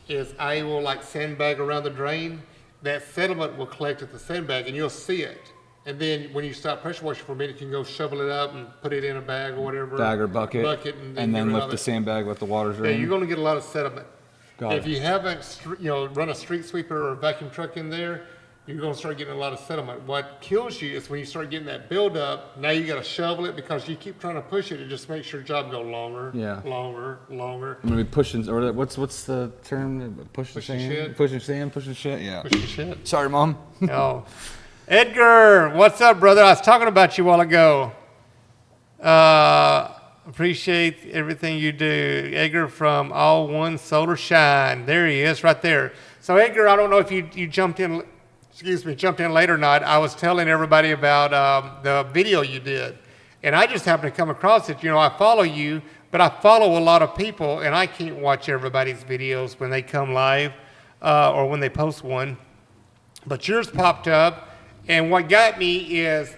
is I will like sandbag around the drain. That sediment will collect at the sandbag and you'll see it. And then when you stop pressure washing for a minute, you can go shovel it up and put it in a bag or whatever. Bag or bucket. And then get rid lift of the it. sandbag, let the water drain. Yeah, you're going to get a lot of sediment. Got If it. you haven't, run a street sweeper or a vacuum truck in there, you're going to start getting a lot of settlement. What kills you is when you start getting that buildup. Now you got to shovel it because you keep trying to push it. It just makes your job go longer, Yeah. longer. I'm gonna be pushing, or what's the term? Pushing Pushing sand, shit. pushing sand, pushing shit. Yeah. Pushing shit. Sorry, Mom. Oh, Edgar, what's up, brother? I was talking about you a while ago. Appreciate everything you do. Edgar from All One Solar Shine. There he is, right there. So Edgar, I don't know if you jumped in late or not. I was telling everybody about the video you did, and I just happened to come across it. I follow you, but I follow a lot of people, and I can't watch everybody's videos when they come live or when they post one. But yours popped up, and what got me is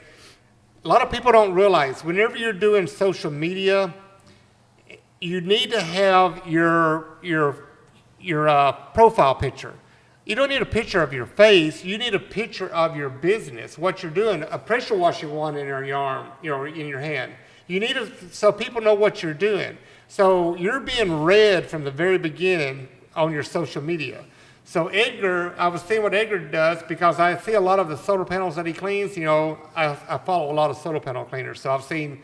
a lot of people don't realize whenever you're doing social media, you need to have your profile picture. You don't need a picture of your face. You need a picture of your business, what you're doing. A pressure washing wand in your arm, in your hand. You need so people know what you're doing. So you're being read from the very beginning on your social media. So Edgar, I was seeing what Edgar does because I see a lot of the solar panels that he cleans. I follow a lot of solar panel cleaners, so I've seen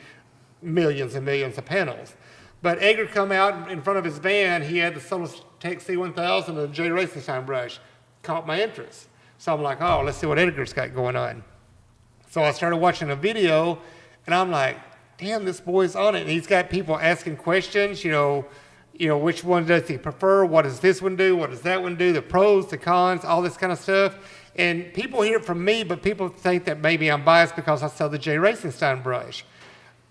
millions and millions of panels. But Edgar come out in front of his van. He had the Solitech C1000 and a J Racing Shine brush. Caught my interest. So I'm like, oh, let's see what Edgar's got going on. So I started watching a video, and I'm like, damn, this boy's on it. And he's got people asking questions, which one does he prefer? What does this one do? What does that one do? The pros, the cons, all this kind of stuff. And people hear it from me, but people think that maybe I'm biased because I sell the J Racing Shine brush.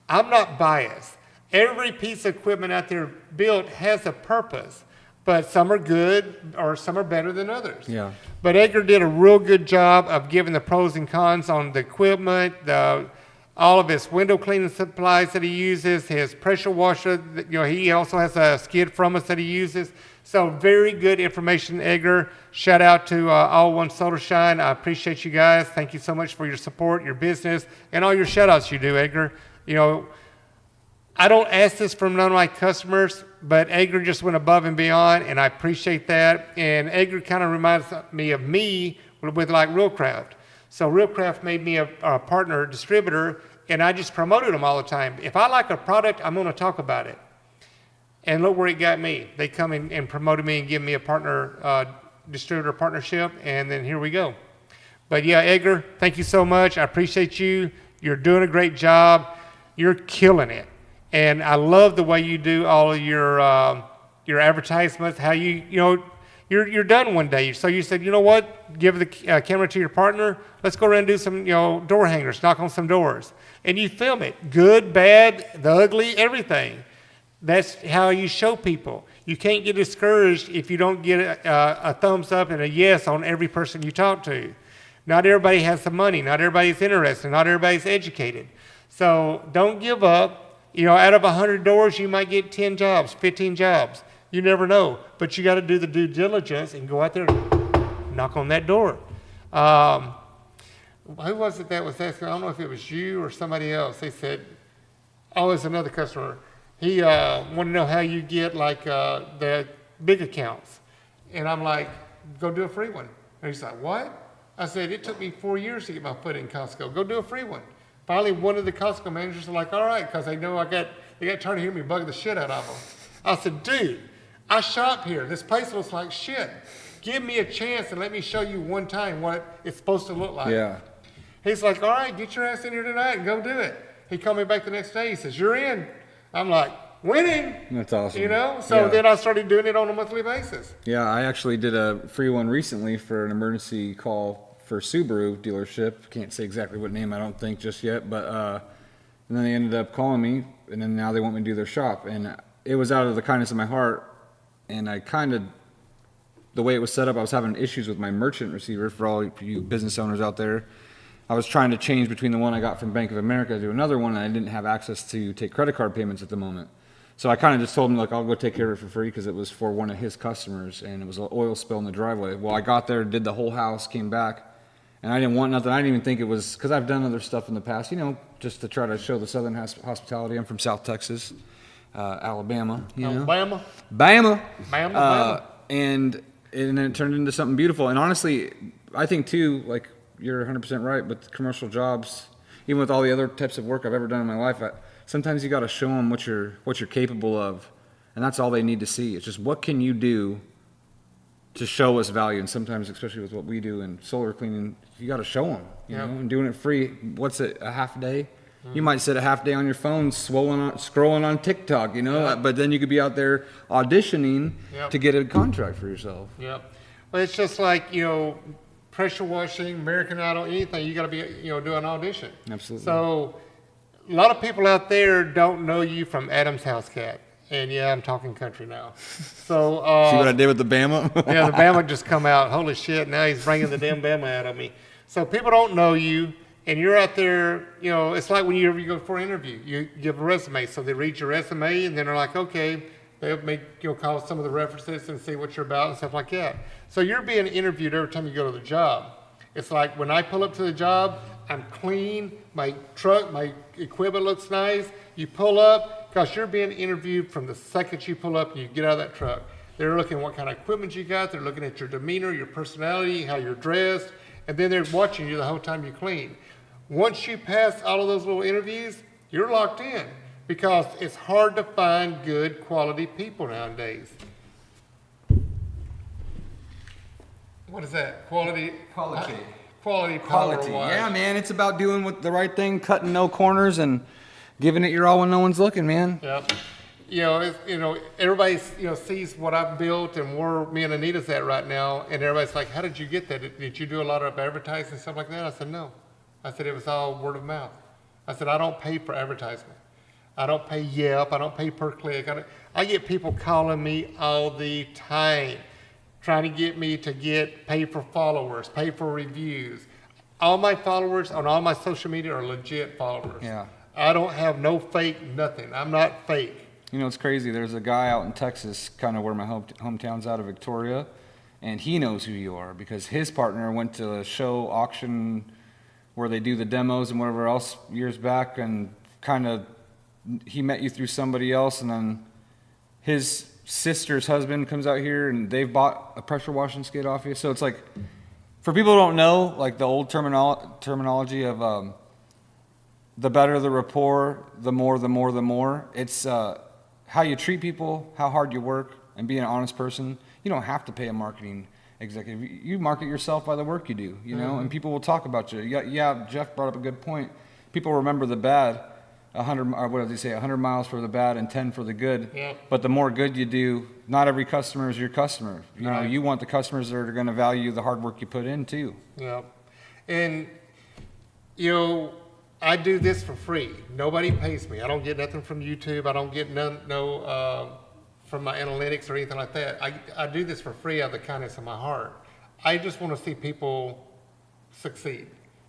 I'm not biased. Every piece of equipment out there built has a purpose, but some are good or some are better than others. Yeah. But Edgar did a real good job of giving the pros and cons on the equipment, all of his window cleaning supplies that he uses, his pressure washer. He also has a skid from us that he uses. So very good information, Edgar. Shout out to All One Solar Shine. I appreciate you guys. Thank you so much for your support, your business, and all your shout outs you do, Edgar. I don't ask this from none of my customers, but Edgar just went above and beyond, and I appreciate that. And Edgar kind of reminds me of me with like Realcraft. So Realcraft made me a partner distributor, and I just promoted them all the time. If I like a product, I'm going to talk about it. And look where it got me. They come in and promoted me and give me a partner distributor partnership, and then here we go. But yeah, Edgar, thank you so much. I appreciate you. You're doing a great job. You're killing it. And I love the way you do all of your advertisements, how you're done one day. So you said, you know what, give the camera to your partner. Let's go around and do some, door hangers, knock on some doors. And you film it, good, bad, the ugly, everything. That's how you show people. You can't get discouraged if you don't get a thumbs up and a yes on every person you talk to. Not everybody has the money. Not everybody's interested. Not everybody's educated. So don't give up. Out of 100 doors, you might get 10 jobs, 15 jobs. You never know. But you got to do the due diligence and go out there and knock on that door. Who was it that was asking? I don't know if it was you or somebody else. They said, oh, it's another customer. He wanted to know how you get the big accounts. And I'm like, go do a free one. And he's like, what? I said, it took me 4 years to get my foot in Costco. Go do a free one. Finally, one of the Costco managers are like, all right, because they know they got tired of hearing me bug the shit out of them. I said, dude, I shop here. This place looks like shit. Give me a chance and let me show you one time what it's supposed to look like. Yeah. He's like, all right, get your ass in here tonight and go do it. He called me back the next day. He says, you're in. I'm like, winning. That's awesome. So Yeah. then I started doing it on a monthly basis. Yeah, I actually did a free one recently for an emergency call for Subaru dealership. Can't say exactly what name, I don't think just yet, but and then they ended up calling me, and then now they want me to do their shop, and it was out of the kindness of my heart. And I the way it was set up, I was having issues with my merchant receiver. For all you business owners out there, I was trying to change between the one I got from Bank of America to another one, and I didn't have access to take credit card payments at the moment. So I kind of just told him, I'll go take care of it for free, because it was for one of his customers, and it was an oil spill in the driveway. Well, I got there, did the whole house, came back, and I didn't want nothing. I didn't even think it was, because I've done other stuff in the past, just to try to show the Southern hospitality. I'm from South Texas, Alabama. Alabama. Bama. Bama. and it turned into something beautiful. And honestly, I think too, like you're 100% right, but commercial jobs, even with all the other types of work I've ever done in my life, sometimes you got to show them what you're capable of, and that's all they need to see. It's just what can you do to show us value. And sometimes, especially with what we do in solar cleaning, you got to show them, you know, and doing it free. What's it, a half day? You might sit a half day on your phone scrolling on TikTok, you know, but then you could be out there auditioning to get a contract for yourself. Yep. Well, it's just like, you know, pressure washing, American Idol, anything, you got to be, you know, do an audition. Absolutely. So a lot of people out there don't know you from Adam's House Cat. And yeah, I'm talking country now. So see what I did with the Bama? yeah, the Bama just come out. Holy shit! Now he's bringing the damn Bama out of me. So people don't know you, and you're out there. You know, it's like when you go for an interview. You give a resume, so they read your resume, and then they're like, okay, they'll make call some of the references and see what you're about and stuff like that. So you're being interviewed every time you go to the job. It's like when I pull up to the job, I'm clean. My truck, my equipment looks nice. You pull up. Because you're being interviewed from the second you pull up and you get out of that truck. They're looking at what kind of equipment you got. They're looking at your demeanor, your personality, how you're dressed. And then they're watching you the whole time you clean. Once you pass all of those little interviews, you're locked in. Because it's hard to find good quality people nowadays. What is that? Quality power wise. Yeah, man. It's about doing the right thing, cutting no corners, and giving it your all when no one's looking, man. Yep. Everybody, sees what I've built and where me and Anita's at right now, and everybody's like, how did you get that? Did you do a lot of advertising and stuff like that? I said, no. I said, it was all word of mouth. I said, I don't pay for advertisement. I don't pay Yelp. I don't pay per click. I get people calling me all the time, trying to get me to pay for followers, pay for reviews. All my followers on all my social media are legit followers. Yeah. I don't have no fake nothing. I'm not fake. You know, it's crazy. There's a guy out in Texas, kind of where my hometown's out of Victoria, and he knows who you are because his partner went to a show auction where they do the demos and whatever else years back, and kind of he met you through somebody else, and then his sister's husband comes out here and they've bought a pressure washing skid off you. So it's like, for people who don't know, like the old terminology of the better the rapport, the more. It's how you treat people, how hard you work, and being an honest person. You don't have to pay a marketing executive. You market yourself by the work you do, you know, and people will talk about you. Yeah, Jeff brought up a good point. People remember the bad, 100 miles for the bad and 10 for the good. Yeah. But the more good you do, not every customer is your customer. You know, you want the customers that are going to value the hard work you put in too. Yeah. And, I do this for free. Nobody pays me. I don't get nothing from YouTube. I don't get from my analytics or anything like that. I do this for free out of the kindness of my heart. I just want to see people succeed.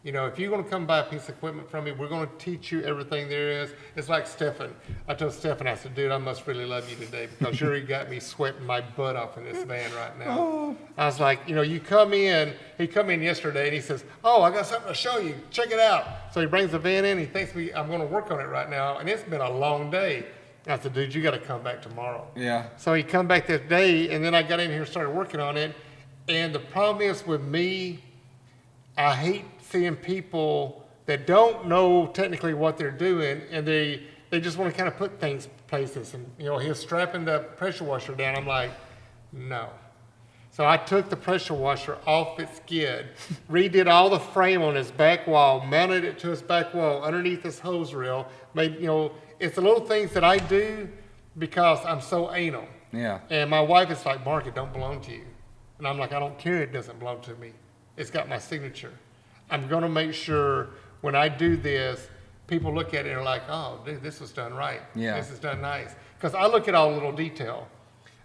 If you're going to come buy a piece of equipment from me, we're going to teach you everything there is. It's like Stefan. I told Stefan, I said, dude, I must really love you today because you got me sweating my butt off in this van right now. I was like, you come in. He come in yesterday and he says, oh, I got something to show you. Check it out. So he brings the van in. He thinks I'm going to work on it right now. And it's been a long day. I said, dude, you got to come back tomorrow. Yeah. So he come back that day, and then I got in here and started working on it. And the problem is with me, I hate seeing people that don't know technically what they're doing, and they just want to kind of put things places. And he was strapping the pressure washer down. I'm like, no. So I took the pressure washer off its skid, redid all the frame on his back wall, mounted it to his back wall underneath this hose reel. Made it's the little things that I do because I'm so anal. Yeah. And my wife is like, Mark, it don't belong to you. And I'm like, I don't care. It doesn't belong to me. It's got my signature. I'm going to make sure when I do this, people look at it and are like, oh, dude, this was done right. Yeah. This is done nice. Because I look at all little detail.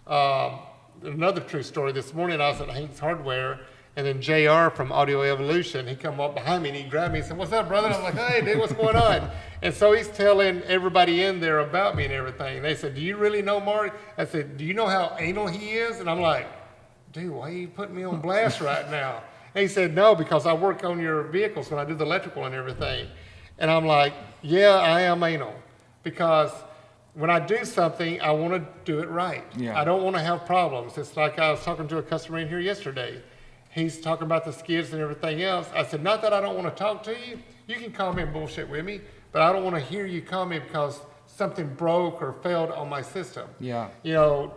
Another true story, this morning I was at Hank's Hardware, and then JR from Audio Evolution, he come up behind me and he grabbed me and said, what's up, brother? I'm like, hey, dude, what's going on? And so he's telling everybody in there about me and everything. And they said, do you really know Mark? I said, do you know how anal he is? And I'm like, dude, why are you putting me on blast right now? And he said, no, because I work on your vehicles when I do the electrical and everything. And I'm like, yeah, I am anal. Because when I do something, I want to do it right. Yeah. I don't want to have problems. It's like I was talking to a customer in here yesterday. He's talking about the skids and everything else. I said, not that I don't want to talk to you. You can call me and bullshit with me, but I don't want to hear you call me because something broke or failed on my system. Yeah. You know,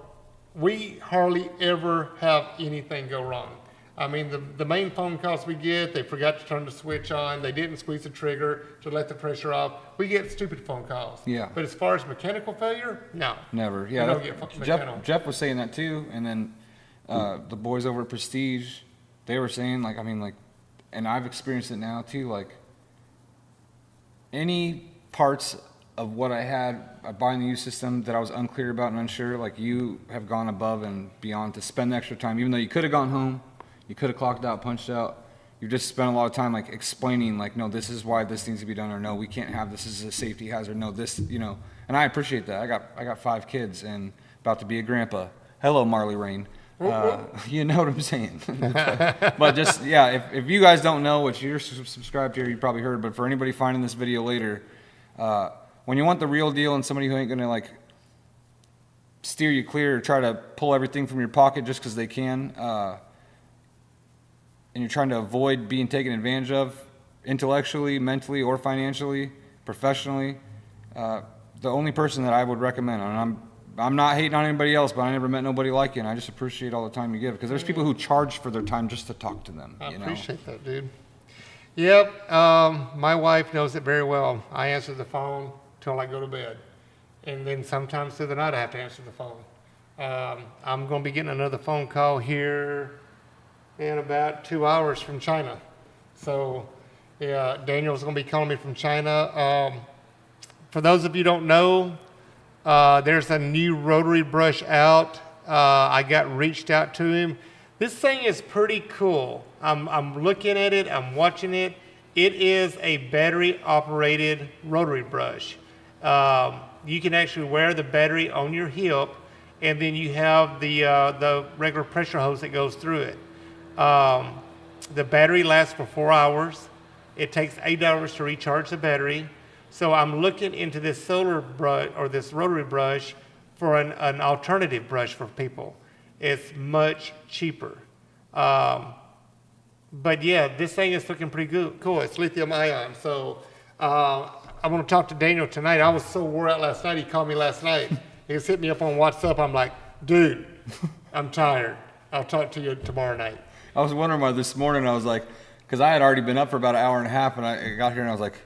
we hardly ever have anything go wrong. I mean, the main phone calls we get, they forgot to turn the switch on, they didn't squeeze the trigger to let the pressure off. We get stupid phone calls. Yeah. But as far as mechanical failure, no. Never. We Yeah. don't get mechanical. Jeff was saying that too, and then the boys over at Prestige, they were saying like, I mean, like, and I've experienced it now too. Like, any parts of what I had buying the used system that I was unclear about and unsure, like you have gone above and beyond to spend the extra time, even though you could have gone home, you could have clocked out, punched out. You just spent a lot of time like explaining, like, no, this is why this needs to be done, or no, we can't have this. This is a safety hazard. No, this, you know. And I appreciate that. I got 5 kids and about to be a grandpa. Hello, Marley Rain. You know what I'm saying. But just, yeah, if you guys don't know, which you're subscribed here, you probably heard, but for anybody finding this video later, when you want the real deal and somebody who ain't gonna like steer you clear or try to pull everything from your pocket just because they can, and you're trying to avoid being taken advantage of intellectually, mentally, or financially, professionally, the only person that I would recommend, and I'm not hating on anybody else, but I never met nobody like you, and I just appreciate all the time you give, because there's people who charge for their time just to talk to them. I you know? appreciate that, dude. Yep, my wife knows it very well. I answer the phone till I go to bed. And then sometimes through the night I have to answer the phone. I'm going to be getting another phone call here in about 2 hours from China. So, yeah, Daniel's going to be calling me from China. For those of you who don't know, there's a new rotary brush out. I got reached out to him. This thing is pretty cool. I'm looking at it, I'm watching it. It is a battery operated rotary brush. You can actually wear the battery on your hip, and then you have the regular pressure hose that goes through it. The battery lasts for 4 hours. It takes 8 hours to recharge the battery. So I'm looking into this solar brush or this rotary brush for an alternative brush for people. It's much cheaper. But yeah, this thing is looking pretty good. Cool. It's lithium ion. So I'm going to talk to Daniel tonight. I was so wore out last night. He called me last night. He was hitting me up on WhatsApp. I'm like, dude, I'm tired. I'll talk to you tomorrow night. I was wondering why this morning I was like, because I had already been up for about an hour and a half, and I got here and I was like,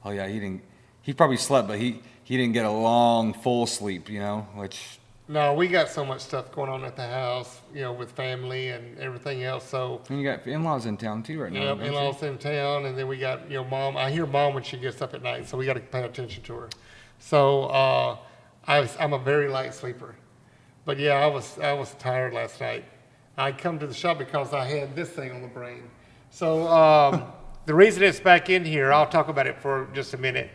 oh yeah, he probably slept, but he didn't get a long, full sleep, you know, which. No, we got so much stuff going on at the house, you know, with family and everything else. So. And you got in-laws in town too right now. Yeah, in-laws in town, and then we got, you know, mom. I hear mom when she gets up at night, so we got to pay attention to her. So I'm a very light sleeper, but yeah, I was tired last night. I come to the shop because I had this thing on the brain. So the reason it's back in here, I'll talk about it for just a minute.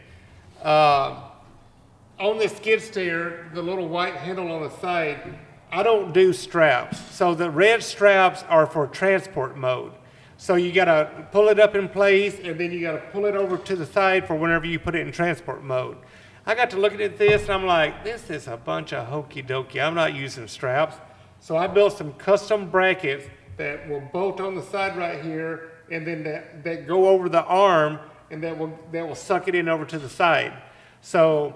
On this skid steer, the little white handle on the side, I don't do straps. So the red straps are for transport mode. So you gotta pull it up in place, and then you gotta pull it over to the side for whenever you put it in transport mode. I got to looking at this, and I'm like, this is a bunch of hokey dokey. I'm not using straps. So I built some custom brackets that will bolt on the side right here, and then that go over the arm, and that will suck it in over to the side. So,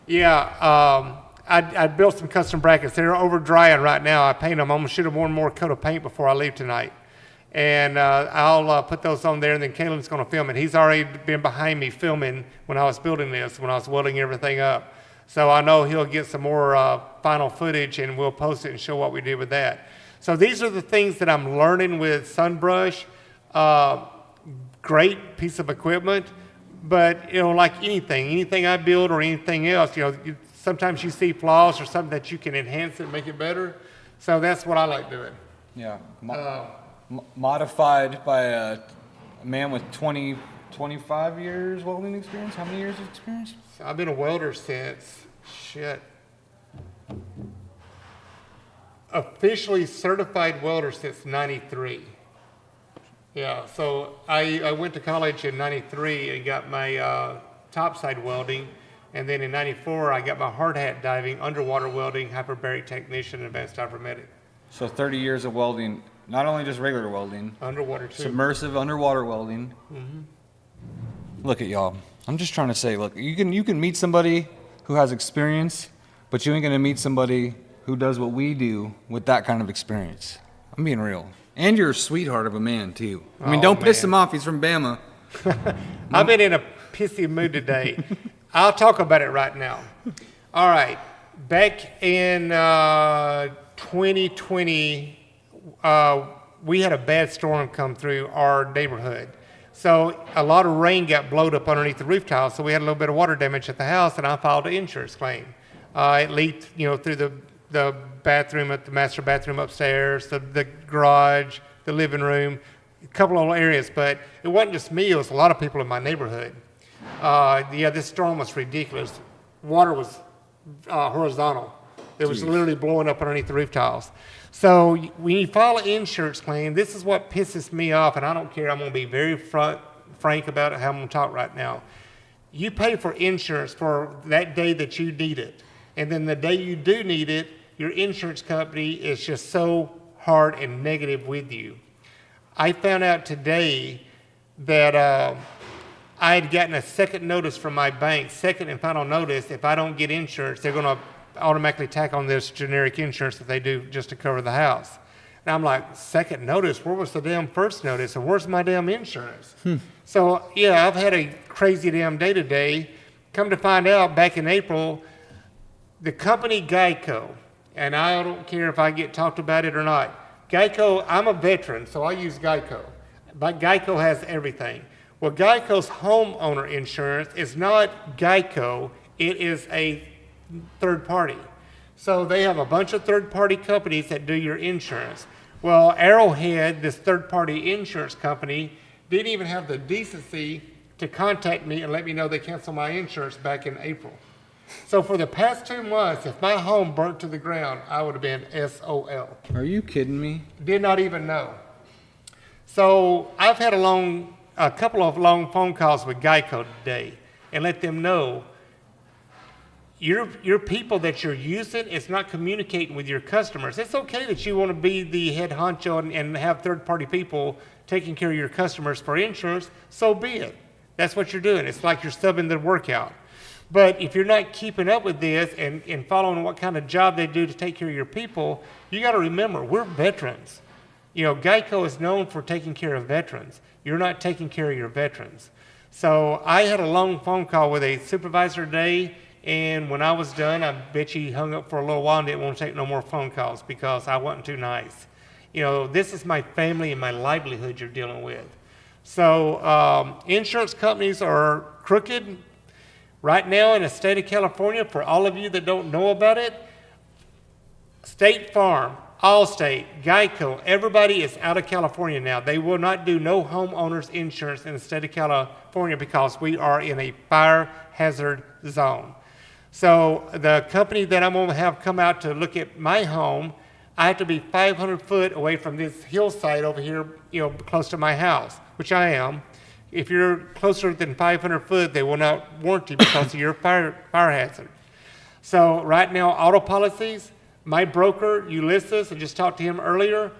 yeah, I built some custom brackets. They're over drying right now. I paint them. I'm gonna shoot them one more coat of paint before I leave tonight, and I'll put those on there. And then Caitlin's gonna film it. He's already been behind me filming when I was building this, when I was welding everything up. So I know he'll get some more final footage, and we'll post it and show what we did with that. So these are the things that I'm learning with Sunbrush. Great piece of equipment, but you know, like anything I build or anything else, you know, sometimes you see flaws or something that you can enhance it, make it better. So that's what I like doing. Yeah, modified by a man with 25 years welding experience. How many years of experience? I've been a welder since, officially certified welder since 93. Yeah, so I went to college in 93 and got my topside welding. And then in 94, I got my hard hat diving, underwater welding, hyperbaric technician, and advanced diver medic. So 30 years of welding, not only just regular welding, Underwater too. submersive underwater welding. Look at y'all. I'm just trying to say, look, you can meet somebody who has experience, but you ain't gonna meet somebody who does what we do with that kind of experience. I'm being real. And you're a sweetheart of a man too. I mean, don't piss man. him off. He's from Bama. I've been in a pissy mood today. I'll talk about it right now. All right. Back in 2020, we had a bad storm come through our neighborhood. So a lot of rain got blowed up underneath the roof tiles, so we had a little bit of water damage at the house, and I filed an insurance claim. It leaked, through the bathroom, at the master bathroom upstairs, the garage, the living room, a couple of areas, but it wasn't just me, it was a lot of people in my neighborhood. This storm was ridiculous. Water was horizontal. It was literally blowing up underneath the roof tiles. So when you file an insurance claim, this is what pisses me off, and I don't care. I'm going to be very frank about it, how I'm going to talk right now. You pay for insurance for that day that you need it. And then the day you do need it, your insurance company is just so hard and negative with you. I found out today that I had gotten a second notice from my bank, second and final notice. If I don't get insurance, they're going to automatically tack on this generic insurance that they do just to cover the house. And I'm like, second notice? Where was the damn first notice? And where's my damn insurance? So, yeah, I've had a crazy damn day today. Come to find out, back in April, the company Geico, and I don't care if I get talked about it or not. Geico, I'm a veteran, so I use Geico. But Geico has everything. Well, Geico's homeowner insurance is not Geico. It is a third party. So they have a bunch of third party companies that do your insurance. Well, Arrowhead, this third party insurance company, didn't even have the decency to contact me and let me know they canceled my insurance back in April. So for the past 2 months, if my home burnt to the ground, I would have been SOL. Are you kidding me? Did not even know. So I've had a couple of long phone calls with Geico today and let them know your people that you're using is not communicating with your customers. It's okay that you want to be the head honcho and have third-party people taking care of your customers for insurance, so be it. That's what you're doing. It's like you're subbing the workout. But if you're not keeping up with this and following what kind of job they do to take care of your people, you got to remember, we're veterans. Geico is known for taking care of veterans. You're not taking care of your veterans. So I had a long phone call with a supervisor today, and when I was done, I bet he hung up for a little while and didn't want to take no more phone calls because I wasn't too nice. This is my family and my livelihood you're dealing with. So insurance companies are crooked. Right now in the state of California, for all of you that don't know about it, State Farm, Allstate, Geico, everybody is out of California now. They will not do no homeowners insurance in the state of California because we are in a fire hazard zone. So the company that I'm going to have come out to look at my home, I have to be 500 foot away from this hillside over here, close to my house, which I am. If you're closer than 500 foot, they will not warranty because of your fire hazard. So right now, auto policies, my broker, Ulysses, I just talked to him earlier.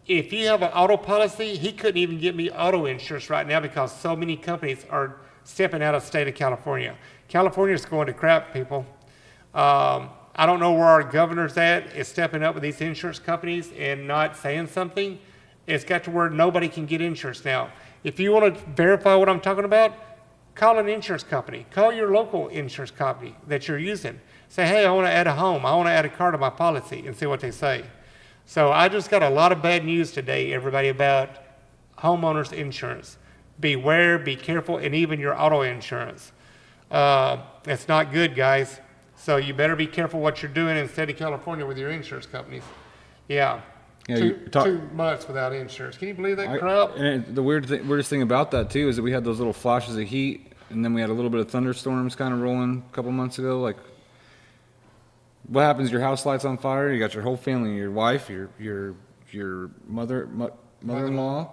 If you have an auto policy, he couldn't even get me auto insurance right now because so many companies are stepping out of the state of California. California's going to crap, people. I don't know where our governor's at, is stepping up with these insurance companies and not saying something. It's got to where nobody can get insurance now. If you want to verify what I'm talking about, call an insurance company. Call your local insurance company that you're using. Say, hey, I want to add a home. I want to add a car to my policy and see what they say. So I just got a lot of bad news today, everybody, about homeowners insurance. Beware, be careful, and even your auto insurance. It's not good, guys. So you better be careful what you're doing in the state of California with your insurance companies. Yeah. Yeah, 2 months without insurance. Can you believe that crap? And the weirdest thing about that too is that we had those little flashes of heat, and then we had a little bit of thunderstorms kind of rolling a couple months ago. Like, what happens? Your house lights on fire. You got your whole family, your wife, your mother-in-law,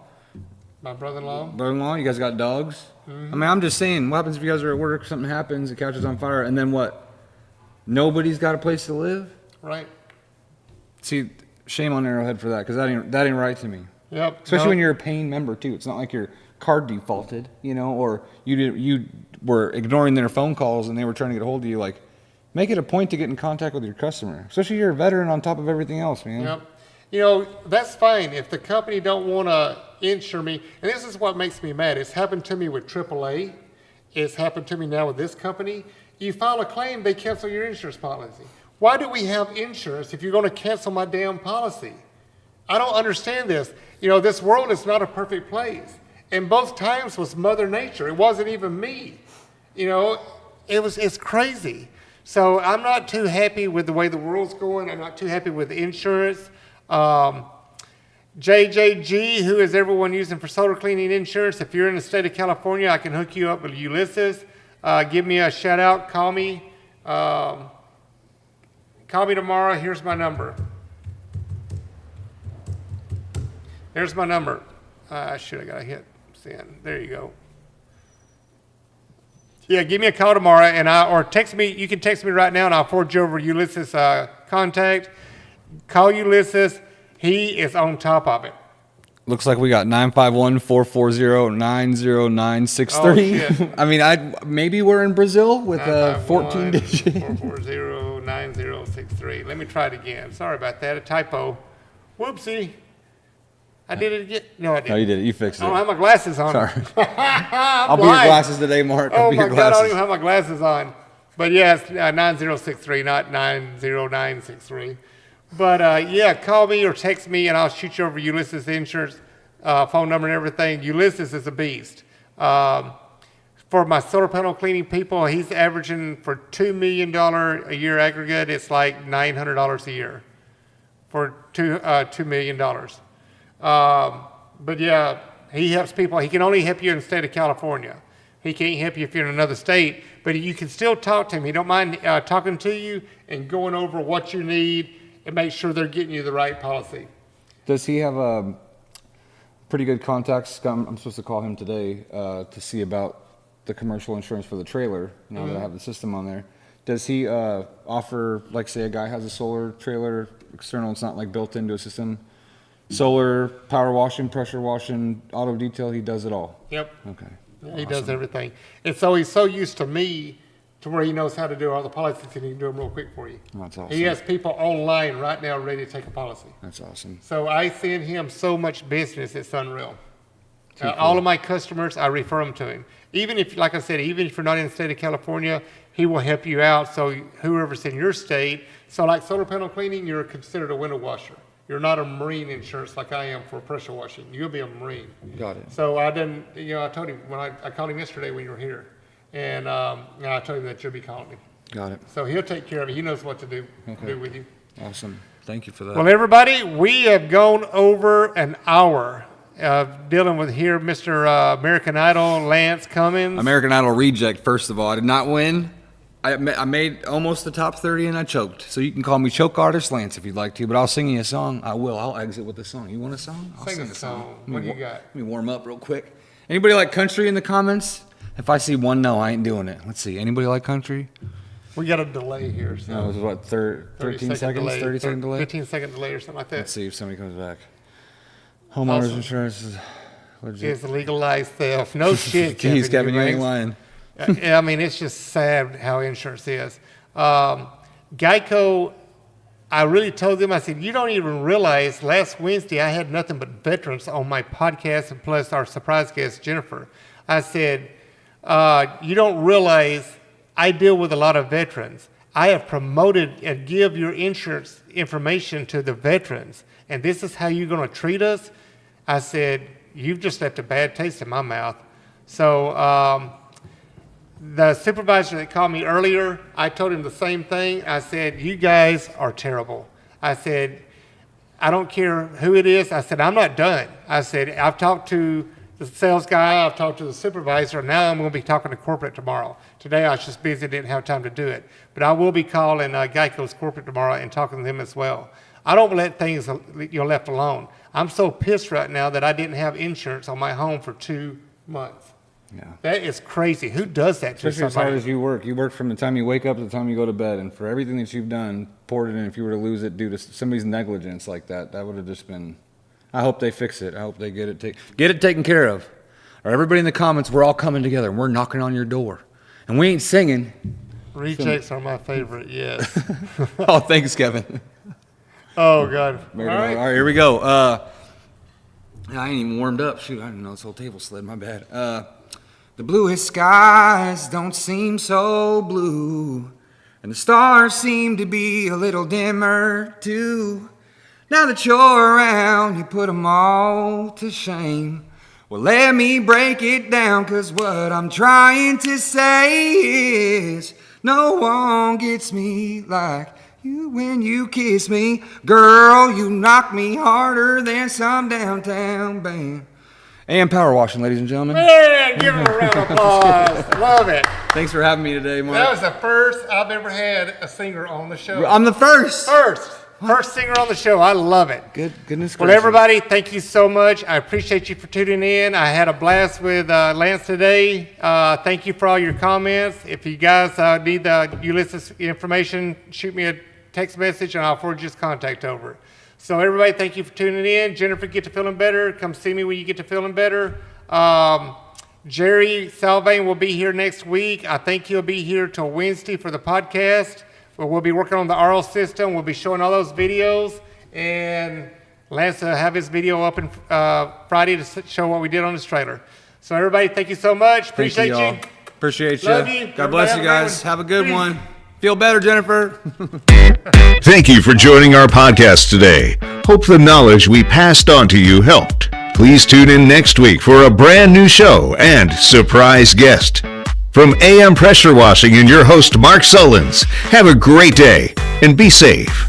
My brother-in-law. brother-in-law. You guys got dogs. I mean, I'm just saying, what happens if you guys are at work, something happens, it catches on fire, and then what? Nobody's got a place to live? Right. See, shame on Arrowhead for that, because that ain't right to me. Yep. Especially No. when you're a paying member too. It's not like your card defaulted, you know, or you were ignoring their phone calls and they were trying to get a hold of you. Like, make it a point to get in contact with your customer, especially you're a veteran on top of everything else, man. Yep. You know, that's fine if the company don't want to insure me. And this is what makes me mad. It's happened to me with AAA. It's happened to me now with this company. You file a claim, they cancel your insurance policy. Why do we have insurance if you're going to cancel my damn policy? I don't understand this. You know, this world is not a perfect place. And both times was Mother Nature. It wasn't even me. You know, it's crazy. So I'm not too happy with the way the world's going. I'm not too happy with insurance. JJG, who is everyone using for solar cleaning insurance, if you're in the state of California, I can hook you up with Ulysses. Give me a shout out. Call me. Call me tomorrow. Here's my number. There's my number. Shoot, I got to hit send. There you go. Yeah, give me a call tomorrow, and or text me. You can text me right now, and I'll forward you over Ulysses' contact. Call Ulysses. He is on top of it. Looks like we got 951-440-90963. Oh, shit. I mean, maybe we're in Brazil with 14 digits. 440-9063. Let me try it again. Sorry about that. A typo. Whoopsie. I did it again. No, I didn't. No, you did it. You fixed it. I don't have my glasses on. Sorry. I'll I'll be your glasses today, Mark. I'll Oh be my your God, I don't glasses. even have my glasses on. But yeah, it's 9063, not 90963. But yeah, call me or text me and I'll shoot you over Ulysses Insurance phone number and everything. Ulysses is a beast. For my solar panel cleaning people, he's averaging for $2 million a year aggregate. It's like $900 a year for $2 million. But yeah, he helps people. He can only help you in the state of California. He can't help you if you're in another state, but you can still talk to him. He don't mind talking to you and going over what you need and make sure they're getting you the right policy. Does he have a pretty good contacts? I'm supposed to call him today to see about the commercial insurance for the trailer, now that I have the system on there. Does he offer, like say a guy has a solar trailer, external, it's not like built into a system, solar, power washing, pressure washing, auto detail, he does it all? Yep. Okay. Yeah, he does everything. And so he's so used to me to where he knows how to do all the policies and he can do them real quick for you. That's awesome. He has people online right now ready to take a policy. That's awesome. So I send him so much business, it's unreal. All of my customers, I refer them to him. Even if, like I said, even if you're not in the state of California, he will help you out. So whoever's in your state, so like solar panel cleaning, you're considered a window washer. You're not a marine insurance like I am for pressure washing. You'll be a marine. Got it. So I didn't, I told him when I called him yesterday when you were here, and I told him that you'll be calling him. Got it. So he'll take care of it. He knows what to do with you. Awesome. Thank you for that. Well, everybody, we have gone over an hour dealing with here Mr. American Idol, Lance Cummins. American Idol reject, first of all. I did not win. I made almost the top 30 and I choked. So you can call me Choke Artist Lance if you'd like to, but I'll sing you a song. I will. I'll exit with a song. You want a song? I'll Sing a song. What do you got? Let me warm up real quick. Anybody like country in the comments? If I see one no, I ain't doing it. Let's see. Anybody like country? We got a delay here. So No, it was what, 13 seconds? delay, 30-second delay? 15-second delay or something like that. Let's see if somebody comes back. Homeowners Awesome. insurance is legit. It's legalized theft. No shit, Jeez, Kevin, you ain't Eubanks. lying. Yeah, I mean, it's just sad how insurance is. Geico, I really told them, I said, you don't even realize last Wednesday I had nothing but veterans on my podcast and plus our surprise guest, Jennifer. I said, you don't realize I deal with a lot of veterans. I have promoted and give your insurance information to the veterans, and this is how you're going to treat us? I said, you've just left a bad taste in my mouth. So the supervisor that called me earlier, I told him the same thing. I said, you guys are terrible. I said, I don't care who it is. I said, I'm not done. I said, I've talked to the sales guy, I've talked to the supervisor, and now I'm going to be talking to corporate tomorrow. Today I was just busy, didn't have time to do it. But I will be calling Geico's corporate tomorrow and talking to them as well. I don't let things left alone. I'm so pissed right now that I didn't have insurance on my home for 2 months. Yeah. That is crazy. Who does that to Especially as somebody? hard as you work from the time you wake up to the time you go to bed, and for everything that you've done, poured it in. If you were to lose it due to somebody's negligence like that, that would have just been. I hope they fix it. I hope they get it taken care of. Or everybody in the comments, we're all coming together and we're knocking on your door, and we ain't singing. Rechecks are my favorite, yes. Oh, thanks, Kevin. Oh, God. All All right. right, here we go. I ain't even warmed up. Shoot, I didn't know this whole table slid. My bad. The bluest skies don't seem so blue, and the stars seem to be a little dimmer too. Now that you're around, you put 'em all to shame. Well, let me break it down, 'cause what I'm trying to say is no one gets me like you when you kiss me. Girl, you knock me harder than some downtown band. And power washing, ladies and gentlemen. Man, give him a round of applause. Love it. Thanks for having me today, Mark. That was the first I've ever had a singer on the show. I'm the first. First singer on the show. I love it. Goodness gracious. Well, everybody, thank you so much. I appreciate you for tuning in. I had a blast with Lance today. Thank you for all your comments. If you guys need Ulysses information, shoot me a text message and I'll forward you his contact over. So everybody, thank you for tuning in. Jennifer, get to feeling better. Come see me when you get to feeling better. Jerry Salvain will be here next week. I think he'll be here till Wednesday for the podcast. But we'll be working on the RL system. We'll be showing all those videos. And Lance will have his video up on Friday to show what we did on his trailer. So everybody, thank you so much. Appreciate you. Y'all. Appreciate you. Love you. God bless you guys. Have a good one. Feel better, Jennifer. Thank you for joining our podcast today. Hope the knowledge we passed on to you helped. Please tune in next week for a brand new show and surprise guest. From AM Pressure Washing and your host, Mark Sullins, have a great day and be safe.